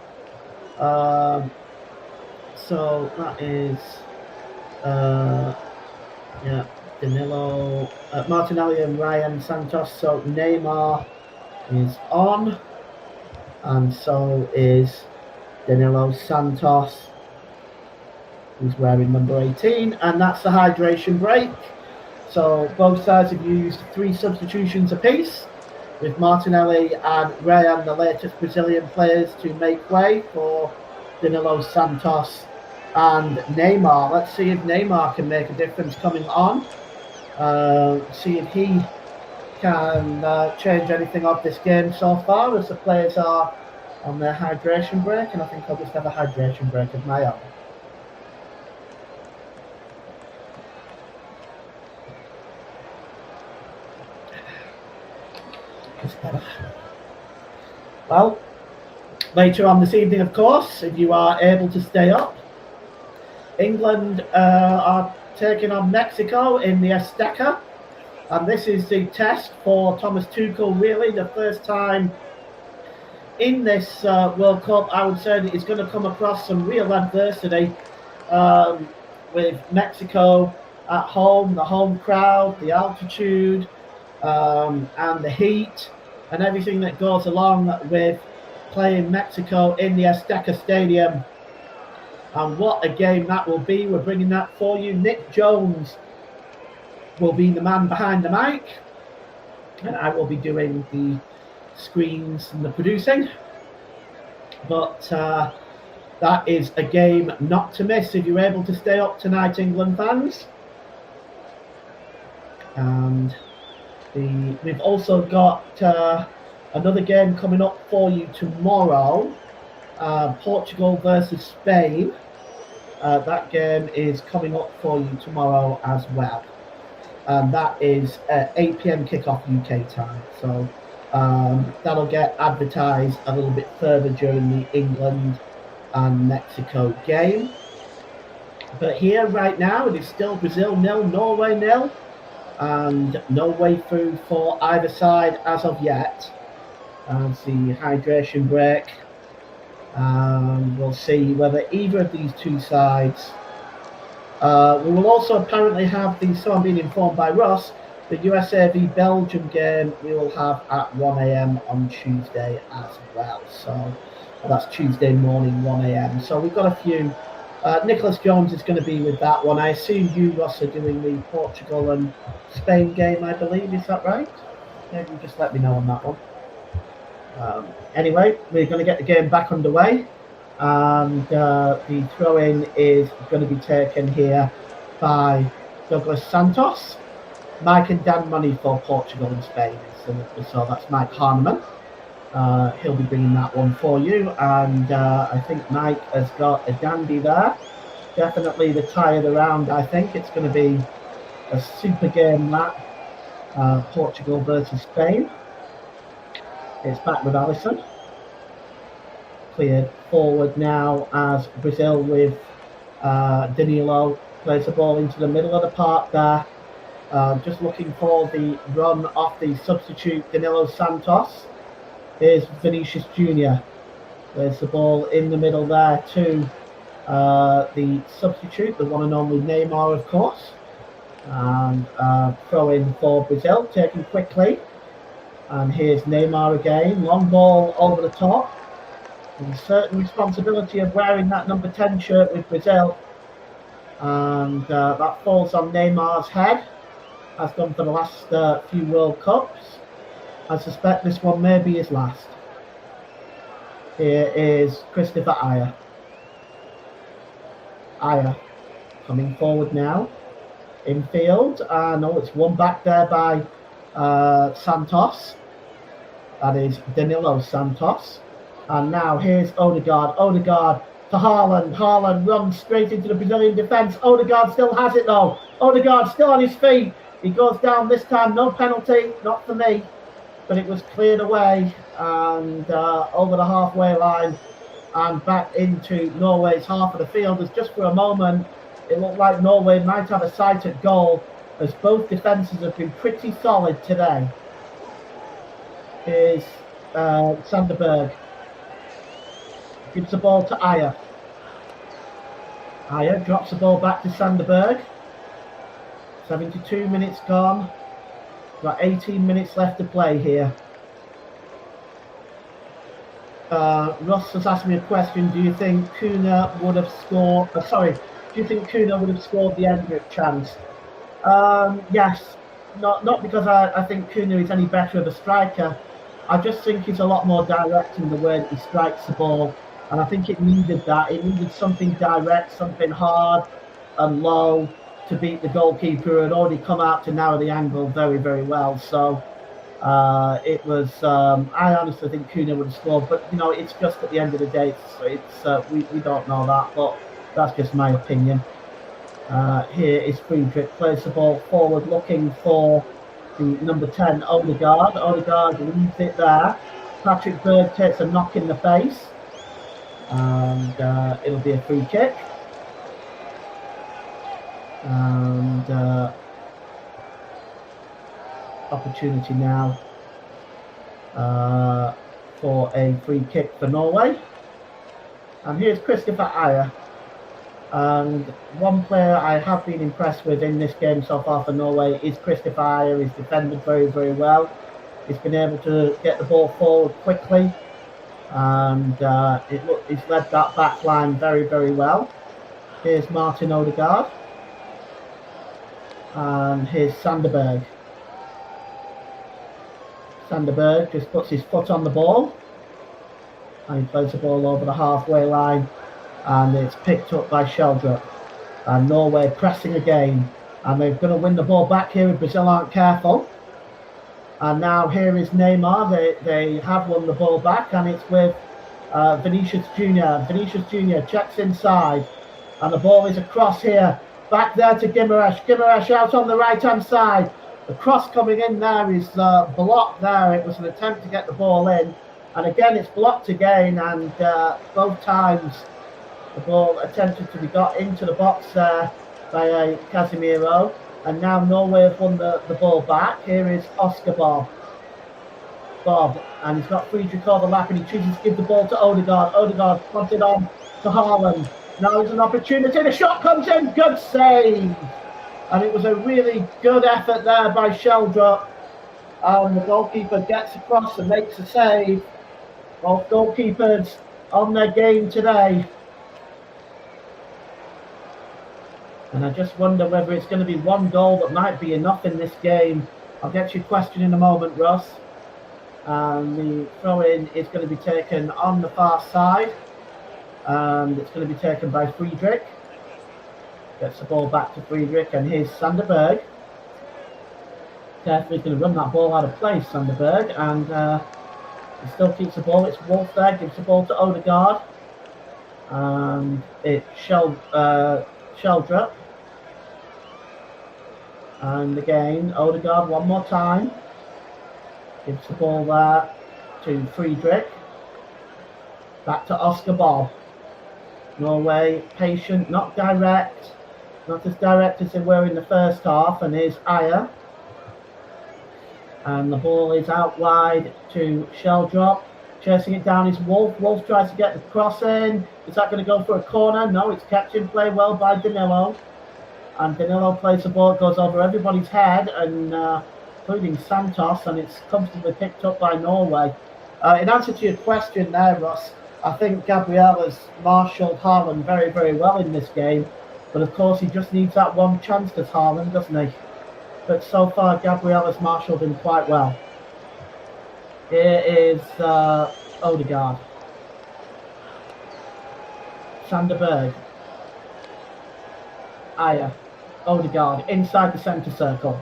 [SPEAKER 6] So that is, Danilo, Martinelli and Ryan Santos. So Neymar is on. And so is Danilo Santos, who's wearing number 18, and that's the hydration break. So both sides have used 3 substitutions apiece, with Martinelli and Ryan, the latest Brazilian players, to make way for Danilo Santos and Neymar. Let's see if Neymar can make a difference coming on. See if he can change anything of this game so far, as the players are on their hydration break, and I think I'll just have a hydration break of my own. That's better. Well, later on this evening, of course, if you are able to stay up, England are taking on Mexico in the Azteca, and this is the test for Thomas Tuchel, really, the first time in this World Cup, I would say that it's going to come across some real adversity um, with Mexico at home, the home crowd, the altitude, and the heat, and everything that goes along with playing Mexico in the Azteca Stadium. And what a game that will be. We're bringing that for you. Nick Jones will be the man behind the mic, and I will be doing the screens and the producing. But that is a game not to miss if you're able to stay up tonight, England fans. And we've also got another game coming up for you tomorrow. Portugal versus Spain. That game is coming up for you tomorrow as well. And that is 8 p.m. kickoff UK time. So that'll get advertised a little bit further during the England and Mexico game. But here right now it is still Brazil 0, Norway 0, and no way through for either side as of yet. And the hydration break. We'll see whether either of these two sides. We will also apparently have so I'm being informed by Ross, the USA v Belgium game we will have at 1 a.m. on Tuesday as well. So that's Tuesday morning, 1 a.m. So we've got a few. Nicholas Jones is going to be with that one. I assume you, Ross, are doing the Portugal and Spain game, I believe. Is that right? Maybe just let me know on that one. Anyway, we're going to get the game back underway, and the throw-in is going to be taken here by Douglas Santos. Mike and Dan Money for Portugal and Spain. So that's Mike Harneman. He'll be bringing that one for you, and I think Mike has got a dandy there. Definitely the tie of the round. I think it's going to be a super game, that Portugal versus Spain. It's back with Allison. Cleared forward now as Brazil with Danilo plays the ball into the middle of the park there. Just looking for the run off the substitute Danilo Santos. Here's Vinicius Jr. There's the ball in the middle there to the substitute, the one and only Neymar, of course. And throw in for Brazil, taken quickly. And here's Neymar again, long ball over the top. And certain responsibility of wearing that number 10 shirt with Brazil. And that falls on Neymar's head, as done for the last few World Cups. I suspect this one may be his last. Here is Christopher Ayer. Ayer coming forward now. Infield. No, it's one back there by Santos. That is Danilo Santos. And now here's Odegaard. Odegaard to Haaland. Haaland runs straight into the Brazilian defence. Odegaard still has it though. Odegaard still on his feet. He goes down this time. No penalty. Not for me. But it was cleared away and over the halfway line and back into Norway's half of the field. As just for a moment, it looked like Norway might have a sight at goal, as both defences have been pretty solid today. Here's Sanderberg. Gives the ball to Ayer. Ayer drops the ball back to Sanderberg. 72 minutes gone. Got 18 minutes left to play here. Ross has asked me a question. Do you think Kuna would have scored? Do you think Kuna would have scored the Endrick chance? Yes. Not because I think Kuna is any better of a striker. I just think he's a lot more direct in the way that he strikes the ball. And I think it needed that. It needed something direct, something hard and low to beat the goalkeeper who had already come out to narrow the angle very, very well. So it was, I honestly think Kuna would have scored. But, you know, it's just at the end of the day, we don't know that. But that's just my opinion. Here is Friedrich, plays the ball forward, looking for the number 10, Odegaard. Odegaard leaves it there. Patrick Berg takes a knock in the face. And it'll be a free kick. And opportunity now for a free kick for Norway. And here's Christopher Ayer. And one player I have been impressed with in this game so far for Norway is Christopher Ayer. He's defended very, very well. He's been able to get the ball forward quickly. And he's led that back line very, very well. Here's Martin Odegaard. And here's Sanderberg. Sanderberg just puts his foot on the ball. And he plays the ball over the halfway line. And it's picked up by Sheldrup. And Norway pressing again. And they're going to win the ball back here if Brazil aren't careful. And now here is Neymar. They have won the ball back. And it's with Vinicius Jr. Vinicius Jr. checks inside. And the ball is across here. Back there to Guimaraes. Guimaraes out on the right-hand side. The cross coming in there is blocked there. It was an attempt to get the ball in. And again, it's blocked again. And both times, the ball attempted to be got into the box there by Casemiro. And now Norway have won the ball back. Here is Oscar Bob. And he's got Friedrich overlapping. He chooses to give the ball to Odegaard. Odegaard puts it on to Haaland. Now there's an opportunity. The shot comes in. Good save. And it was a really good effort there by Sheldrup. And the goalkeeper gets across and makes a save. Both goalkeepers on their game today. And I just wonder whether it's going to be one goal that might be enough in this game. I'll get to your question in a moment, Russ. And the throw-in is going to be taken on the far side. And it's going to be taken by Friedrich. Gets the ball back to Friedrich. And here's Sanderberg. Carefully going to run that ball out of place, Sanderberg. And he still keeps the ball. It's Wolf there. Gives the ball to Odegaard. And it's Sheldrup. And again, Odegaard one more time. Gives the ball there to Friedrich. Back to Oscar Bob. Norway, patient, not direct. Not as direct as they were in the first half. And here's Ayer. And the ball is out wide to Sheldrup. Chasing it down is Wolf. Wolf tries to get the cross in. Is that going to go for a corner? No, it's kept in play well by Danilo. And Danilo plays the ball, goes over everybody's head, and including Santos, and it's comfortably picked up by Norway. In answer to your question there, Ross, I think Gabriel has marshalled Haaland very, very well in this game. But of course, he just needs that one chance, does Haaland, doesn't he? But so far, Gabriel has marshalled him quite well. Here is Odegaard. Sanderberg. Ayer. Odegaard inside the centre circle.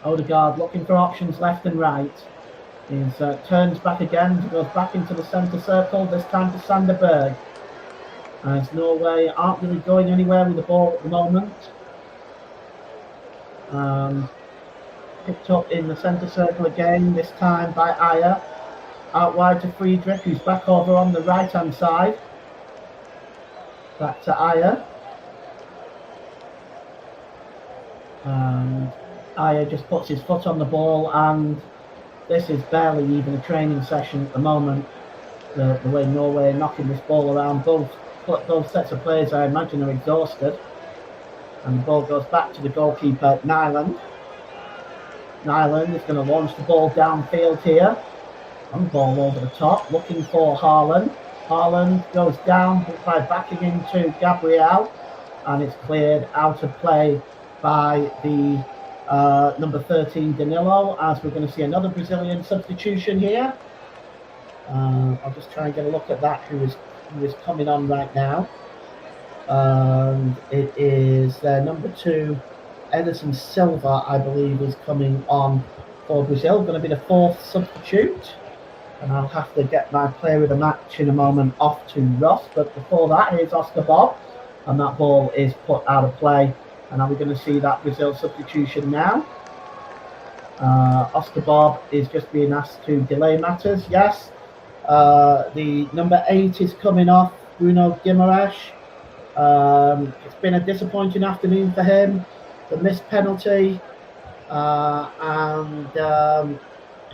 [SPEAKER 6] Odegaard looking for options left and right. He turns back again, goes back into the centre circle, this time to Sanderberg. As Norway aren't really going anywhere with the ball at the moment. Picked up in the centre circle again, this time by Ayer. Out wide to Friedrich, who's back over on the right-hand side. Back to Ayer. And Ayer just puts his foot on the ball, and this is barely even a training session at the moment. The way Norway are knocking this ball around, both sets of players I imagine are exhausted. And the ball goes back to the goalkeeper, Nyland. Nyland is going to launch the ball downfield here. And ball over the top, looking for Haaland. Haaland goes down by backing into Gabriel. And it's cleared out of play by the number 13 Danilo, as we're going to see another Brazilian substitution here. I'll just try and get a look at that, who is coming on right now. And it is number 2, Ederson Silva, I believe, is coming on for Brazil. Going to be the 4th substitute. And I'll have to get my player of the match in a moment off to Ross. But before that, here's Oscar Bob. And that ball is put out of play. And are we going to see that Brazil substitution now? Oscar Bob is just being asked to delay matters. Yes. The number 8 is coming off, Bruno Guimaraes. It's been a disappointing afternoon for him. The missed penalty. And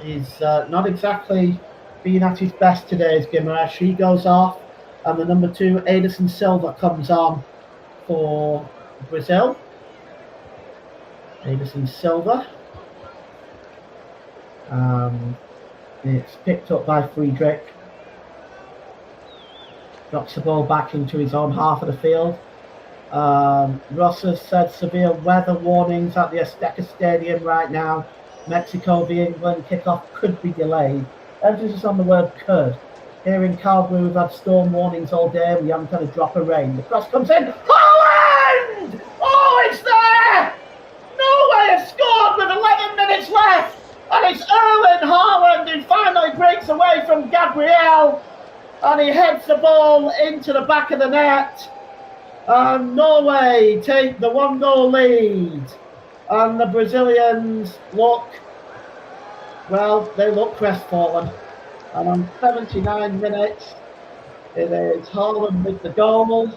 [SPEAKER 6] he's not exactly being at his best today is Guimaraes. He goes off, and the number 2, Ederson Silva, comes on for Brazil. Ederson Silva. It's picked up by Friedrich. Drops the ball back into his own half of the field. Ross has said severe weather warnings at the Azteca Stadium right now. Mexico v England kickoff could be delayed. Emphasis on the word could. Here in Calgary, we've had storm warnings all day. We haven't had a drop of rain. The cross comes in. Haaland! Oh, it's there! Norway have scored with 11 minutes left. And it's Erling Haaland who finally breaks away from Gabriel. And he heads the ball into the back of the net. And Norway take the 1-0 lead. And the Brazilians look, well, they look crestfallen. And on 79 minutes, it is Haaland with the goal.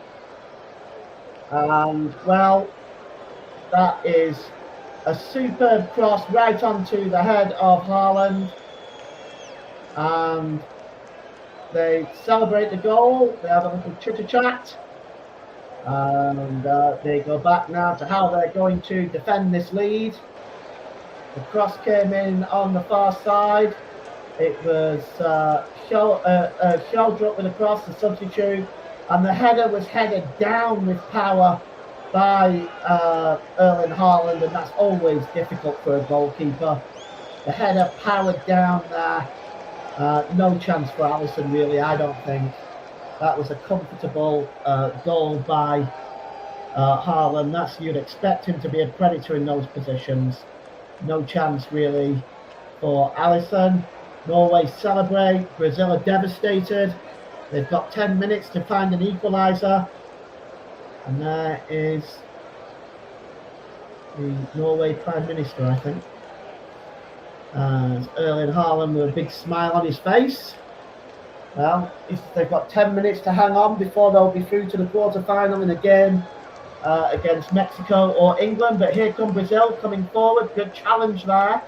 [SPEAKER 6] And, well, that is a superb cross right onto the head of Haaland. And they celebrate the goal. They have a little chitter-chat. And they go back now to how they're going to defend this lead. The cross came in on the far side. It was Sheldrup with a cross, the substitute, and the header was headed down with power by Erling Haaland, and that's always difficult for a goalkeeper. The header powered down there. No chance for Alisson, really, I don't think. That was a comfortable goal by Haaland. That's, you'd expect him to be a predator in those positions. No chance, really, for Alisson. Norway celebrate. Brazil are devastated. They've got 10 minutes to find an equaliser. And there is the Norway Prime Minister, I think. Erling Haaland with a big smile on his face. Well, they've got 10 minutes to hang on before they'll be through to the quarter-final in a game against Mexico or England. But here come Brazil coming forward. Good challenge there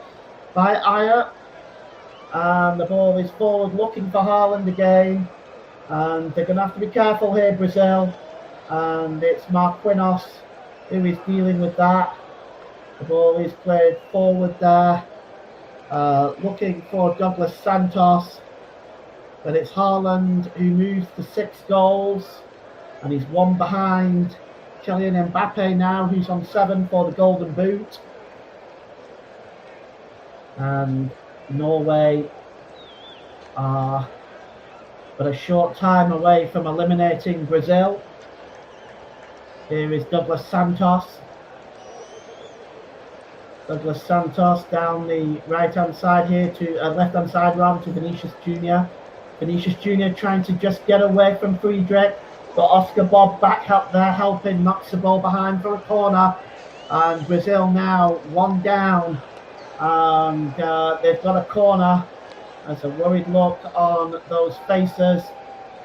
[SPEAKER 6] by Ayer. And the ball is forward looking for Haaland again. And they're going to have to be careful here, Brazil. And it's Marquinhos who is dealing with that. The ball is played forward there. Looking for Douglas Santos. But it's Haaland who moves to 6 goals. And he's 1 behind Kylian Mbappe now, who's on 7 for the Golden Boot. And Norway are but a short time away from eliminating Brazil. Here is Douglas Santos. Douglas Santos down the right-hand side here to left-hand side rather to Vinicius Jr. Vinicius Jr. trying to just get away from Friedrich, but Oscar Bob back up there helping, knocks the ball behind for a corner. And Brazil now 1 down, and they've got a corner. There's a worried look on those faces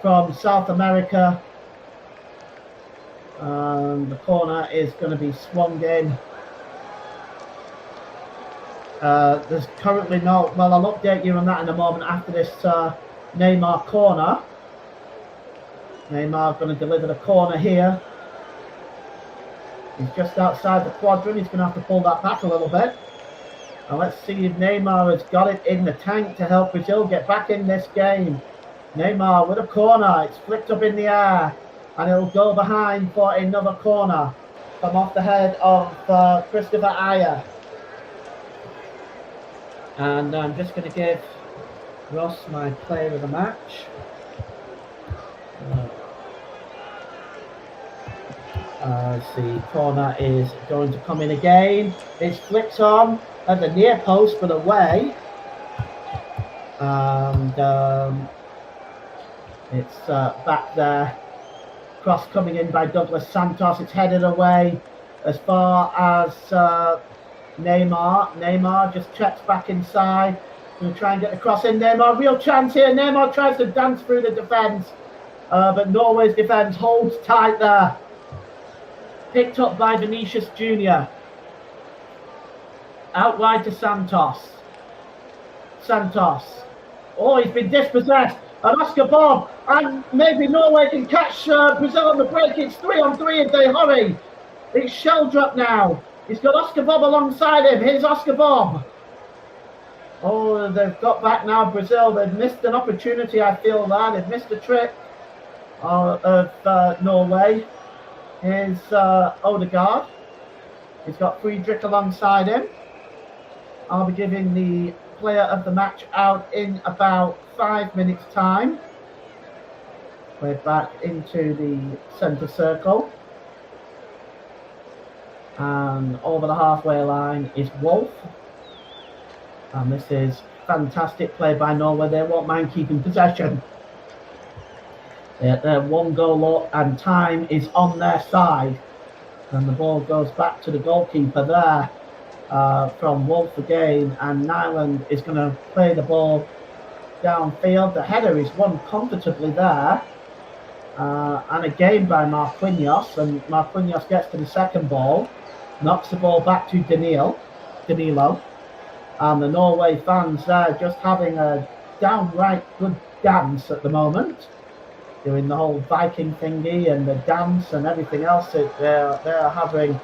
[SPEAKER 6] from South America. And the corner is going to be swung in. There's currently no, well, I'll update you on that in a moment after this Neymar corner. Neymar going to deliver the corner here. He's just outside the quadrant. He's going to have to pull that back a little bit. Now let's see if Neymar has got it in the tank to help Brazil get back in this game. Neymar with a corner. It's flicked up in the air. And it'll go behind for another corner. Come off the head of Christopher Ayer. And I'm just going to give Ross my player of the match. The corner is going to come in again. It's flicked on at the near post but away. And it's back there. Cross coming in by Douglas Santos. It's headed away as far as Neymar. Neymar just checks back inside. Going to try and get the cross in. Neymar, real chance here. Neymar tries to dance through the defence. But Norway's defence holds tight there. Picked up by Vinicius Jr. Out wide to Santos. Santos Oh, he's been dispossessed. And Oscar Bob, and maybe Norway can catch Brazil on the break. It's 3-on-3 if they hurry. It's Sheldrop now. He's got Oscar Bob alongside him. Here's Oscar Bob. Oh, they've got back now, Brazil. They've missed an opportunity, I feel that. They've missed a trick of Norway. Here's Odegaard. He's got Friedrich alongside him. I'll be giving the player of the match out in about 5 minutes' time. We're back into the centre circle. And over the halfway line is Wolf. And this is fantastic play by Norway. They won't mind keeping possession. They're 1 goal up and time is on their side. And the ball goes back to the goalkeeper there from Wolf again. And Nyland is going to play the ball downfield. The header is won comfortably there. And again by Marquinhos. And Marquinhos gets to the second ball. Knocks the ball back to Danilo. And the Norway fans there just having a downright good dance at the moment. Doing the whole Viking thingy and the dance and everything else. They're having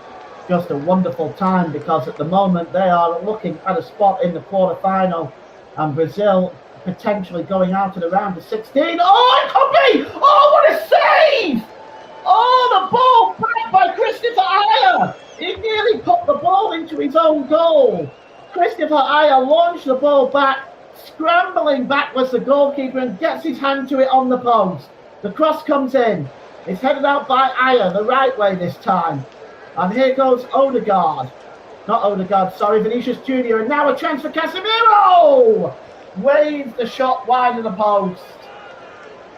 [SPEAKER 6] just a wonderful time because at the moment they are looking at a spot in the quarter-final. And Brazil potentially going out of the round of 16. Oh, it could be! Oh, what a save! Oh, the ball back by Christopher Ayer! He nearly put the ball into his own goal. Christopher Ayer launched the ball back, scrambling back was the goalkeeper and gets his hand to it on the post. The cross comes in. It's headed out by Ayer, the right way this time. And here goes Odegaard. Not Odegaard, sorry, Vinicius Jr. And now a chance for Casemiro! Waves the shot wide of the post.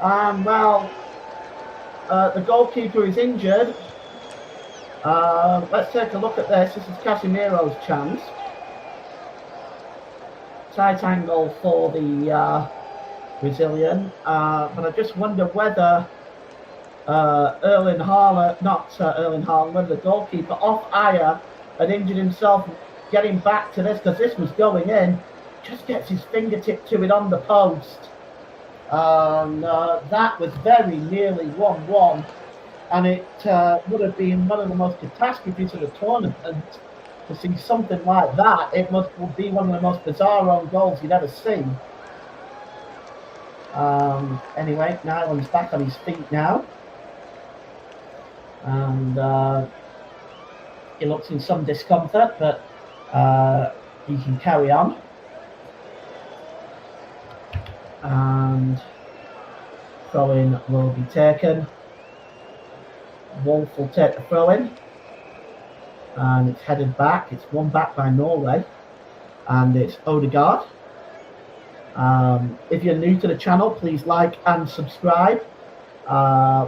[SPEAKER 6] And well, the goalkeeper is injured. Let's take a look at this. This is Casemiro's chance. Tight angle for the Brazilian. But I just wonder whether Erling Haaland, whether the goalkeeper off Ayer had injured himself getting back to this, because this was going in. Just gets his fingertip to it on the post. That was very nearly 1-1. And it would have been one of the most catastrophes of the tournament. To see something like that, it would be one of the most bizarre own goals you'd ever seen. Anyway, Nyland's back on his feet now. And he looks in some discomfort, but he can carry on. And throw-in will be taken. Wolf will take the throw-in. And it's headed back. It's won back by Norway. And it's Odegaard. If you're new to the channel, please like and subscribe.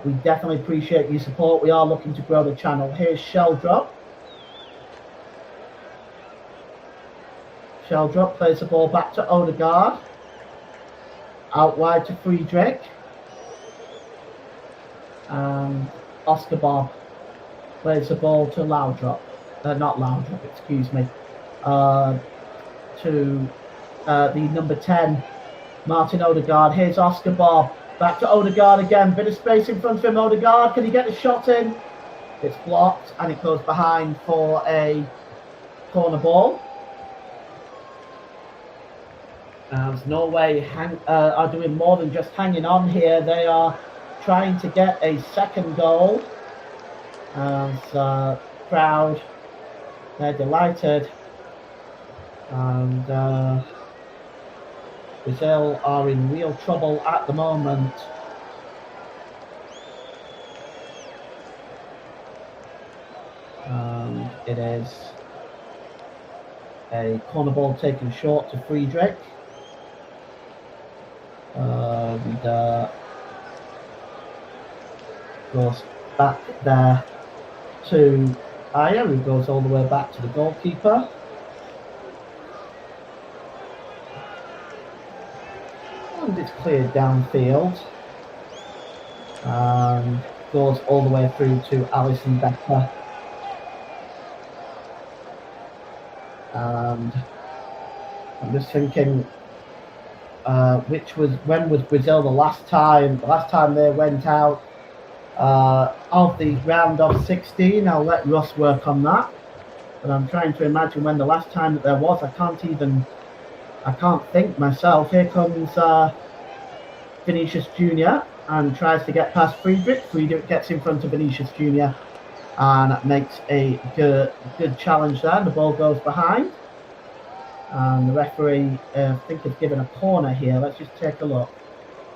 [SPEAKER 6] We definitely appreciate your support. We are looking to grow the channel. Here's Sheldrop. Sheldrop plays the ball back to Odegaard. Out wide to Friedrich. And Oscar Bob plays the ball to Laudrup. Not Laudrup, excuse me. To the number 10, Martin Odegaard. Here's Oscar Bob. Back to Odegaard again. Bit of space in front of him. Odegaard, can he get the shot in? It's blocked and it goes behind for a corner ball. As Norway are doing more than just hanging on here. They are trying to get a second goal. As crowd, they're delighted. And Brazil are in real trouble at the moment. And it is a corner ball taken short to Friedrich. And goes back there to Ayer, who goes all the way back to the goalkeeper. And it's cleared downfield. And goes all the way through to Alisson Becker. And I'm just thinking, which was when was Brazil the last time they went out of the round of 16. I'll let Russ work on that, but I'm trying to imagine when the last time that there was. I can't think myself. Here comes Vinicius Jr. and tries to get past Friedrich. Friedrich gets in front of Vinicius Jr. and makes a good challenge there. The ball goes behind. And the referee, I think, has given a corner here. Let's just take a look.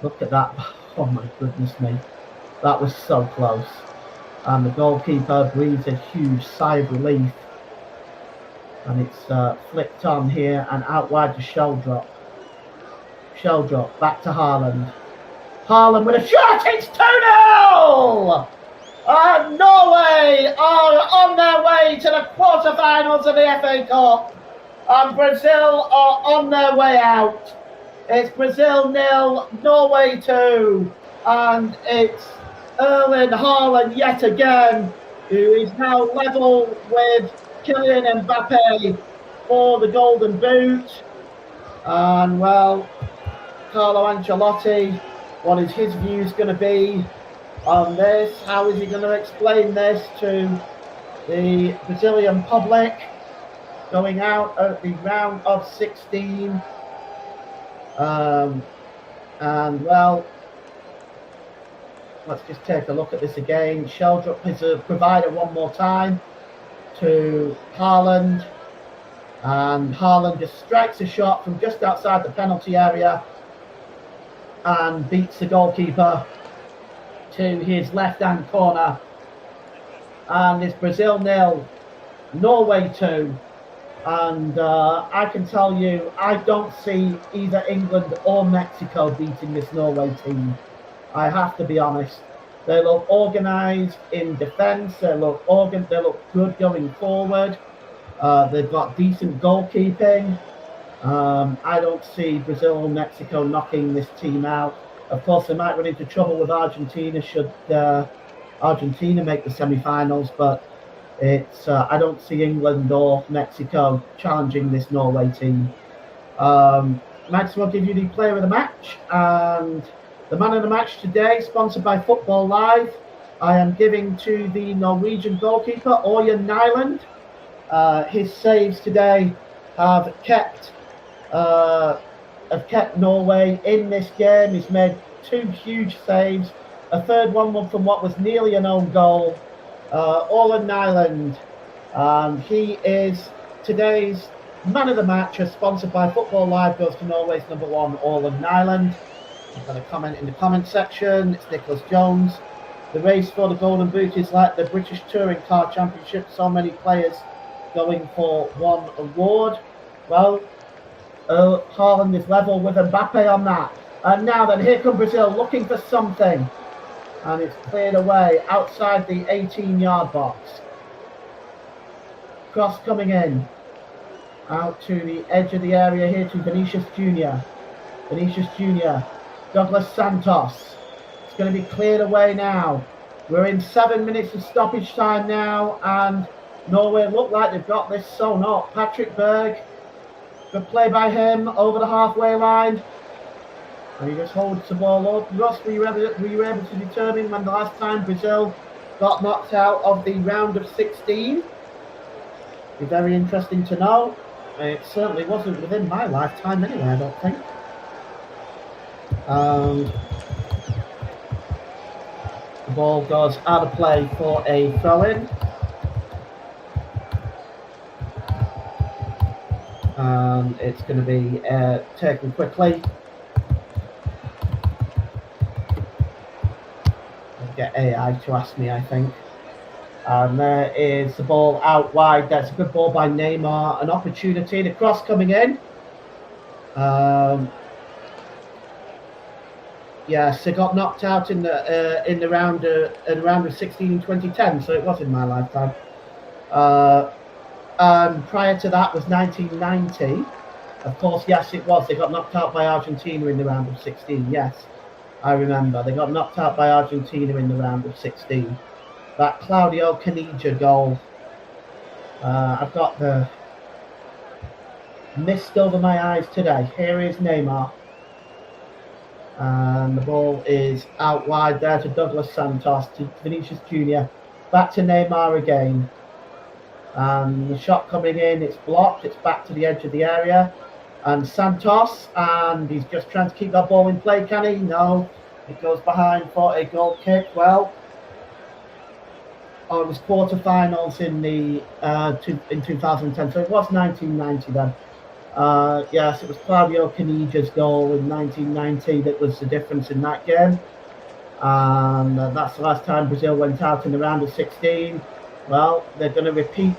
[SPEAKER 6] Look at that. Oh, my goodness me. That was so close. And the goalkeeper breathes a huge sigh of relief. And it's flicked on here and out wide to Sheldrop. Sheldrop back to Haaland. Haaland with a shot. It's 2-0! Norway are on their way to the quarterfinals of the FA Cup. And Brazil are on their way out. It's Brazil 0, Norway 2. And it's Erling Haaland yet again, who is now level with Kylian Mbappe for the Golden Boot. And, well, Carlo Ancelotti, what is his views going to be on this? How is he going to explain this to the Brazilian public? Going out at the round of 16. And, well, let's just take a look at this again. Sheldrop is a provider one more time to Haaland. And Haaland just strikes a shot from just outside the penalty area and beats the goalkeeper to his left-hand corner. And it's Brazil 0, Norway 2. And I can tell you, I don't see either England or Mexico beating this Norway team. I have to be honest. They look organised in defence. They look good going forward. They've got decent goalkeeping. I don't see Brazil or Mexico knocking this team out. Of course, they might run into trouble with Argentina should Argentina make the semi-finals, but it's I don't see England or Mexico challenging this Norway team. Max will give you the player of the match, and the man of the match today, sponsored by Football Live, I am giving to the Norwegian goalkeeper, Ørjan Nyland. His saves today have kept Norway in this game. He's made 2 huge saves, a third one from what was nearly an own goal. Ørjan Nyland, and he is today's man of the match, as sponsored by Football Live, goes to Norway's number 1, Ørjan Nyland. I've got a comment in the comment section. It's Nicholas Jones. The race for the Golden Boot is like the British Touring Car Championship. So many players going for one award. Well, Haaland is level with Mbappe on that. And now then, here come Brazil looking for something. And it's cleared away outside the 18-yard box. Cross coming in. Out to the edge of the area here to Vinicius Jr. Vinicius Jr. Douglas Santos. It's going to be cleared away now. We're in 7 minutes of stoppage time now, and Norway look like they've got this sewn up. Patrick Berg. Good play by him over the halfway line. And he just holds the ball up. Ross, were you able to determine when the last time Brazil got knocked out of the round of 16? Be very interesting to know. It certainly wasn't within my lifetime anyway, I don't think. The ball goes out of play for a throw-in. And it's going to be taken quickly. I'll get AI to ask me, I think. And there is the ball out wide. That's a good ball by Neymar. An opportunity. The cross coming in. Yes, they got knocked out in the round of 16 in 2010, so it was in my lifetime. And prior to that was 1990. Of course, yes, it was. They got knocked out by Argentina in the round of 16. Yes, I remember. They got knocked out by Argentina in the round of 16. That Claudio Caniggia goal. I've got the mist over my eyes today. Here is Neymar. And the ball is out wide there to Douglas Santos, to Vinicius Jr. Back to Neymar again. And the shot coming in, it's blocked, it's back to the edge of the area. And Santos, and he's just trying to keep that ball in play, can he? No, it goes behind for a goal kick. Well, it was quarterfinals in 2010, so it was 1990 then. Yes, it was Claudio Canigia's goal in 1990 that was the difference in that game. And that's the last time Brazil went out in the round of 16. Well, they're going to repeat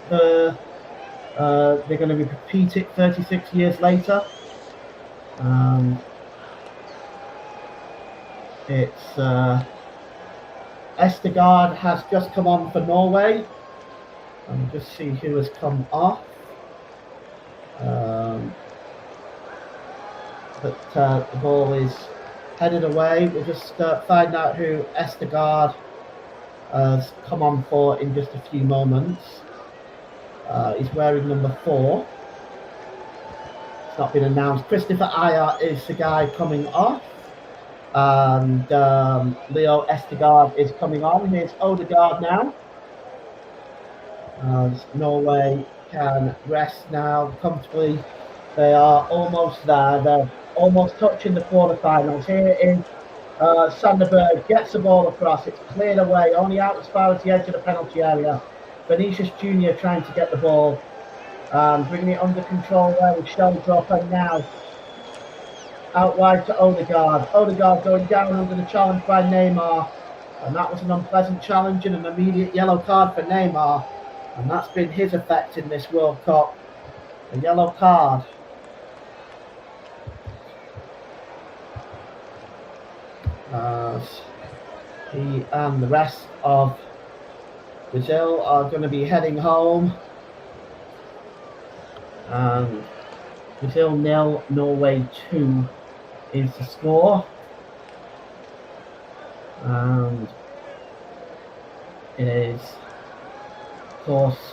[SPEAKER 6] it 36 years later. It's Østegård has just come on for Norway. And just see who has come off. But the ball is headed away. We'll just find out who Østegård has come on for in just a few moments. He's wearing number 4. It's not been announced. Christopher Ayer is the guy coming off. And Leo Østegård is coming on. Here's Odegaard now. As Norway can rest now comfortably. They are almost there. They're almost touching the quarterfinals. Here is Sanderberg, gets the ball across. It's cleared away, only out as far as the edge of the penalty area. Vinicius Jr. trying to get the ball. Bringing it under control there with shoulder drop, and now out wide to Odegaard. Odegaard going down under the challenge by Neymar. And that was an unpleasant challenge and an immediate yellow card for Neymar. And that's been his effect in this World Cup. A yellow card. As he and the rest of Brazil are going to be heading home. And Brazil 0, Norway 2 is the score. And it is, of course,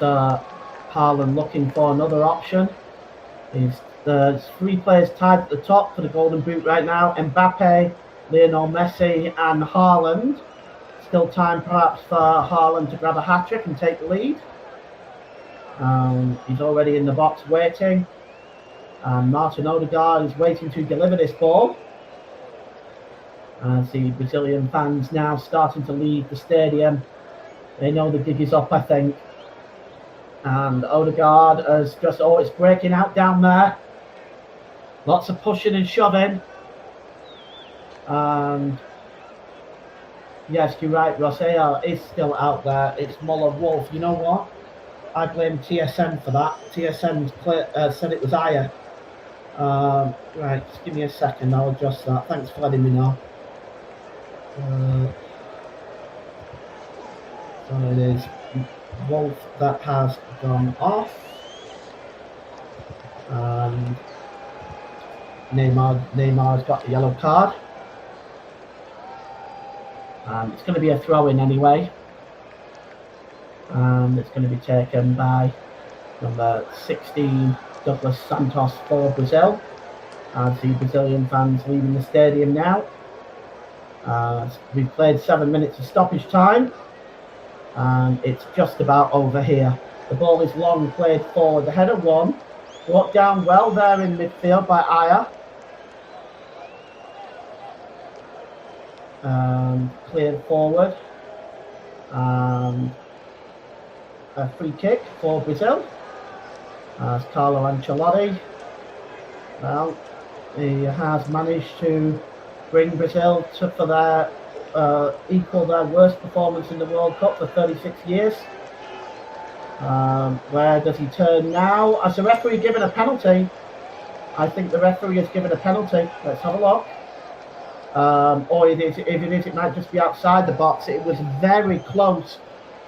[SPEAKER 6] Haaland looking for another option. There's 3 players tied at the top for the Golden Boot right now. Mbappe, Lionel Messi and Haaland. Still time perhaps for Haaland to grab a hat-trick and take the lead. He's already in the box waiting. And Martin Odegaard is waiting to deliver this ball. As the Brazilian fans now starting to leave the stadium. They know the gig is up, I think. And Odegaard has just, it's breaking out down there. Lots of pushing and shoving. And yes, you're right, Rosario is still out there. It's Muller Wolf. You know what? I blame TSN for that. TSN said it was Ayer. Right, just give me a second. I'll adjust that. Thanks for letting me know. So it is Wolf that has gone off. And Neymar's got the yellow card. And it's going to be a throw-in anyway. And it's going to be taken by number 16, Douglas Santos for Brazil. As the Brazilian fans leaving the stadium now. We've played 7 minutes of stoppage time. And it's just about over here. The ball is long, played forward. The header won. Brought down well there in midfield by Ayer. Cleared forward. A free kick for Brazil. As Carlo Ancelotti, well, he has managed to bring Brazil for their equal their worst performance in the World Cup for 36 years. Where does he turn now? Has the referee given a penalty? I think the referee has given a penalty. Let's have a look. Or if it is, it might just be outside the box. It was very close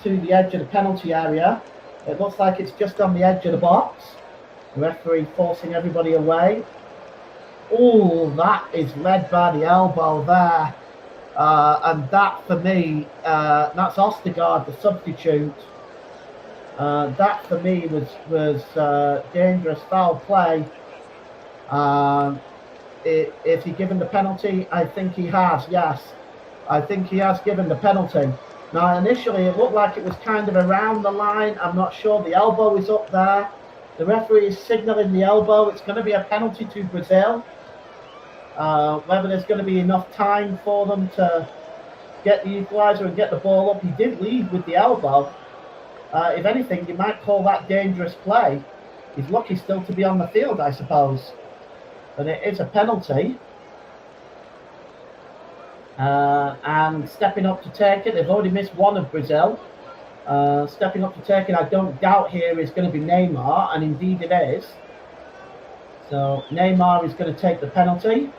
[SPEAKER 6] to the edge of the penalty area. It looks like it's just on the edge of the box. The referee forcing everybody away. Oh, that is led by the elbow there. And that, for me, that's Østegård, the substitute. That, for me, was dangerous foul play. Is he given the penalty? I think he has, yes. I think he has given the penalty. Now, initially, it looked like it was kind of around the line. I'm not sure. The elbow is up there. The referee is signalling the elbow. It's going to be a penalty to Brazil. Whether there's going to be enough time for them to get the equaliser and get the ball up. He did lead with the elbow. If anything, you might call that dangerous play. He's lucky still to be on the field, I suppose. But it is a penalty. And stepping up to take it, they've already missed one of Brazil. Stepping up to take it, I don't doubt here is going to be Neymar, and indeed it is. So Neymar is going to take the penalty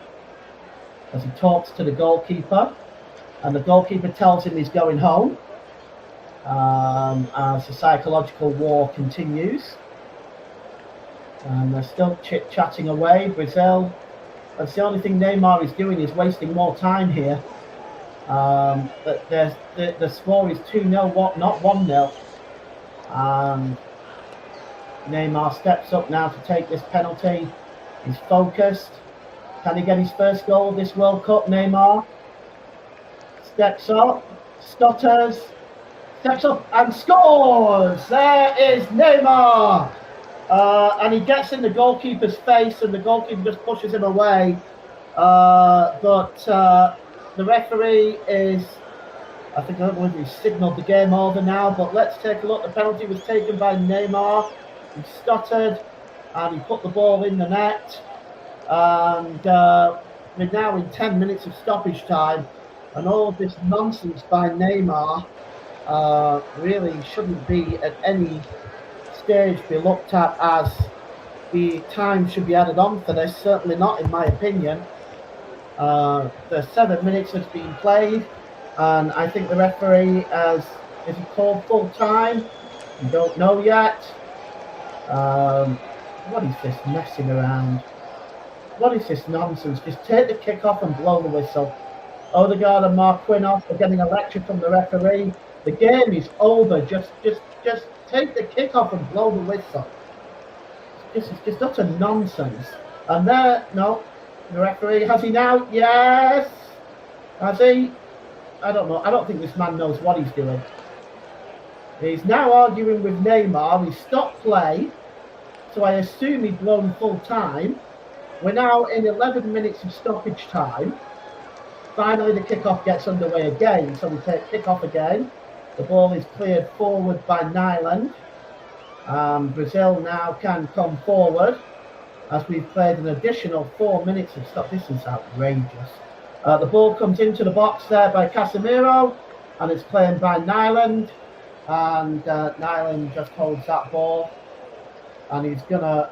[SPEAKER 6] as he talks to the goalkeeper, and the goalkeeper tells him he's going home as the psychological war continues. And they're still chit-chatting away. Brazil, that's the only thing Neymar is doing, is wasting more time here. But the score is 2-0, not 1-0. And Neymar steps up now to take this penalty. He's focused. Can he get his first goal this World Cup, Neymar? Steps up, stutters, steps up and scores! There is Neymar! And he gets in the goalkeeper's face, and the goalkeeper just pushes him away. But the referee is, I don't know if he's signalled the game over now, but let's take a look. The penalty was taken by Neymar. He stuttered and he put the ball in the net. And we're now in 10 minutes of stoppage time, and all of this nonsense by Neymar really shouldn't be at any stage be looked at as the time should be added on for this. Certainly not, in my opinion. The 7 minutes has been played, and I think the referee has he called full time? We don't know yet. What is this messing around? What is this nonsense? Just take the kick off and blow the whistle. Odegaard and Marquinhos are getting a lecture from the referee. The game is over. Just take the kick off and blow the whistle. This is just utter nonsense. And there, no, the referee, has he now? Yes. Has he? I don't know. I don't think this man knows what he's doing. He's now arguing with Neymar. He stopped play, so I assume he'd blown full time. We're now in 11 minutes of stoppage time. Finally, the kickoff gets underway again, so we take kickoff again. The ball is cleared forward by Nyland. Brazil now can come forward as we've played an additional 4 minutes of stop. This is outrageous. The ball comes into the box there by Casemiro, and it's played by Nyland. And Nyland just holds that ball, and he's going to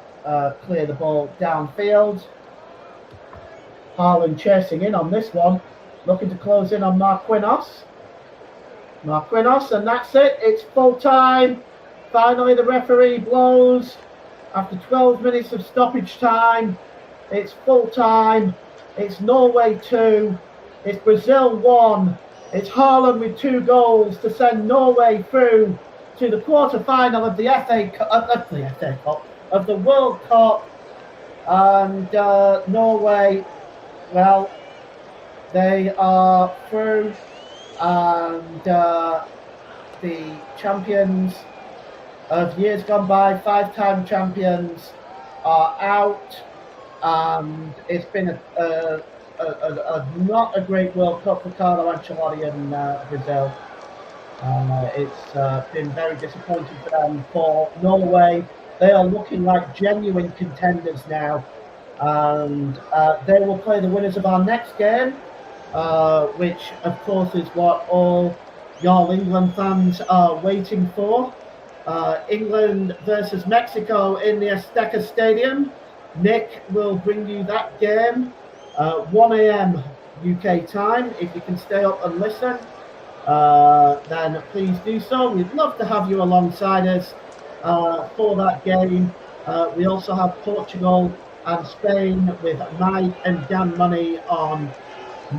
[SPEAKER 6] clear the ball downfield. Haaland chasing in on this one, looking to close in on Marquinhos, and that's it. It's full time. Finally, the referee blows after 12 minutes of stoppage time. It's full time. It's Norway 2. It's Brazil 1. It's Haaland with 2 goals to send Norway through to the quarter-final of the of the World Cup. And Norway, well, they are through, and the champions of years gone by, 5-time champions, are out. And it's been not a great World Cup for Carlo Ancelotti and Brazil. It's been very disappointing for them. For Norway, they are looking like genuine contenders now, and they will play the winners of our next game, which of course is what all y'all England fans are waiting for. England versus Mexico in the Azteca Stadium. Nick will bring you that game, 1 a.m. UK time. If you can stay up and listen, then please do so. We'd love to have you alongside us for that game. We also have Portugal and Spain with Mike and Dan Money on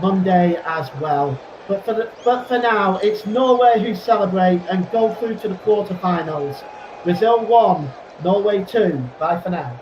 [SPEAKER 6] Monday as well. But for now, it's Norway who celebrate and go through to the quarterfinals. Brazil 1, Norway 2. Bye for now.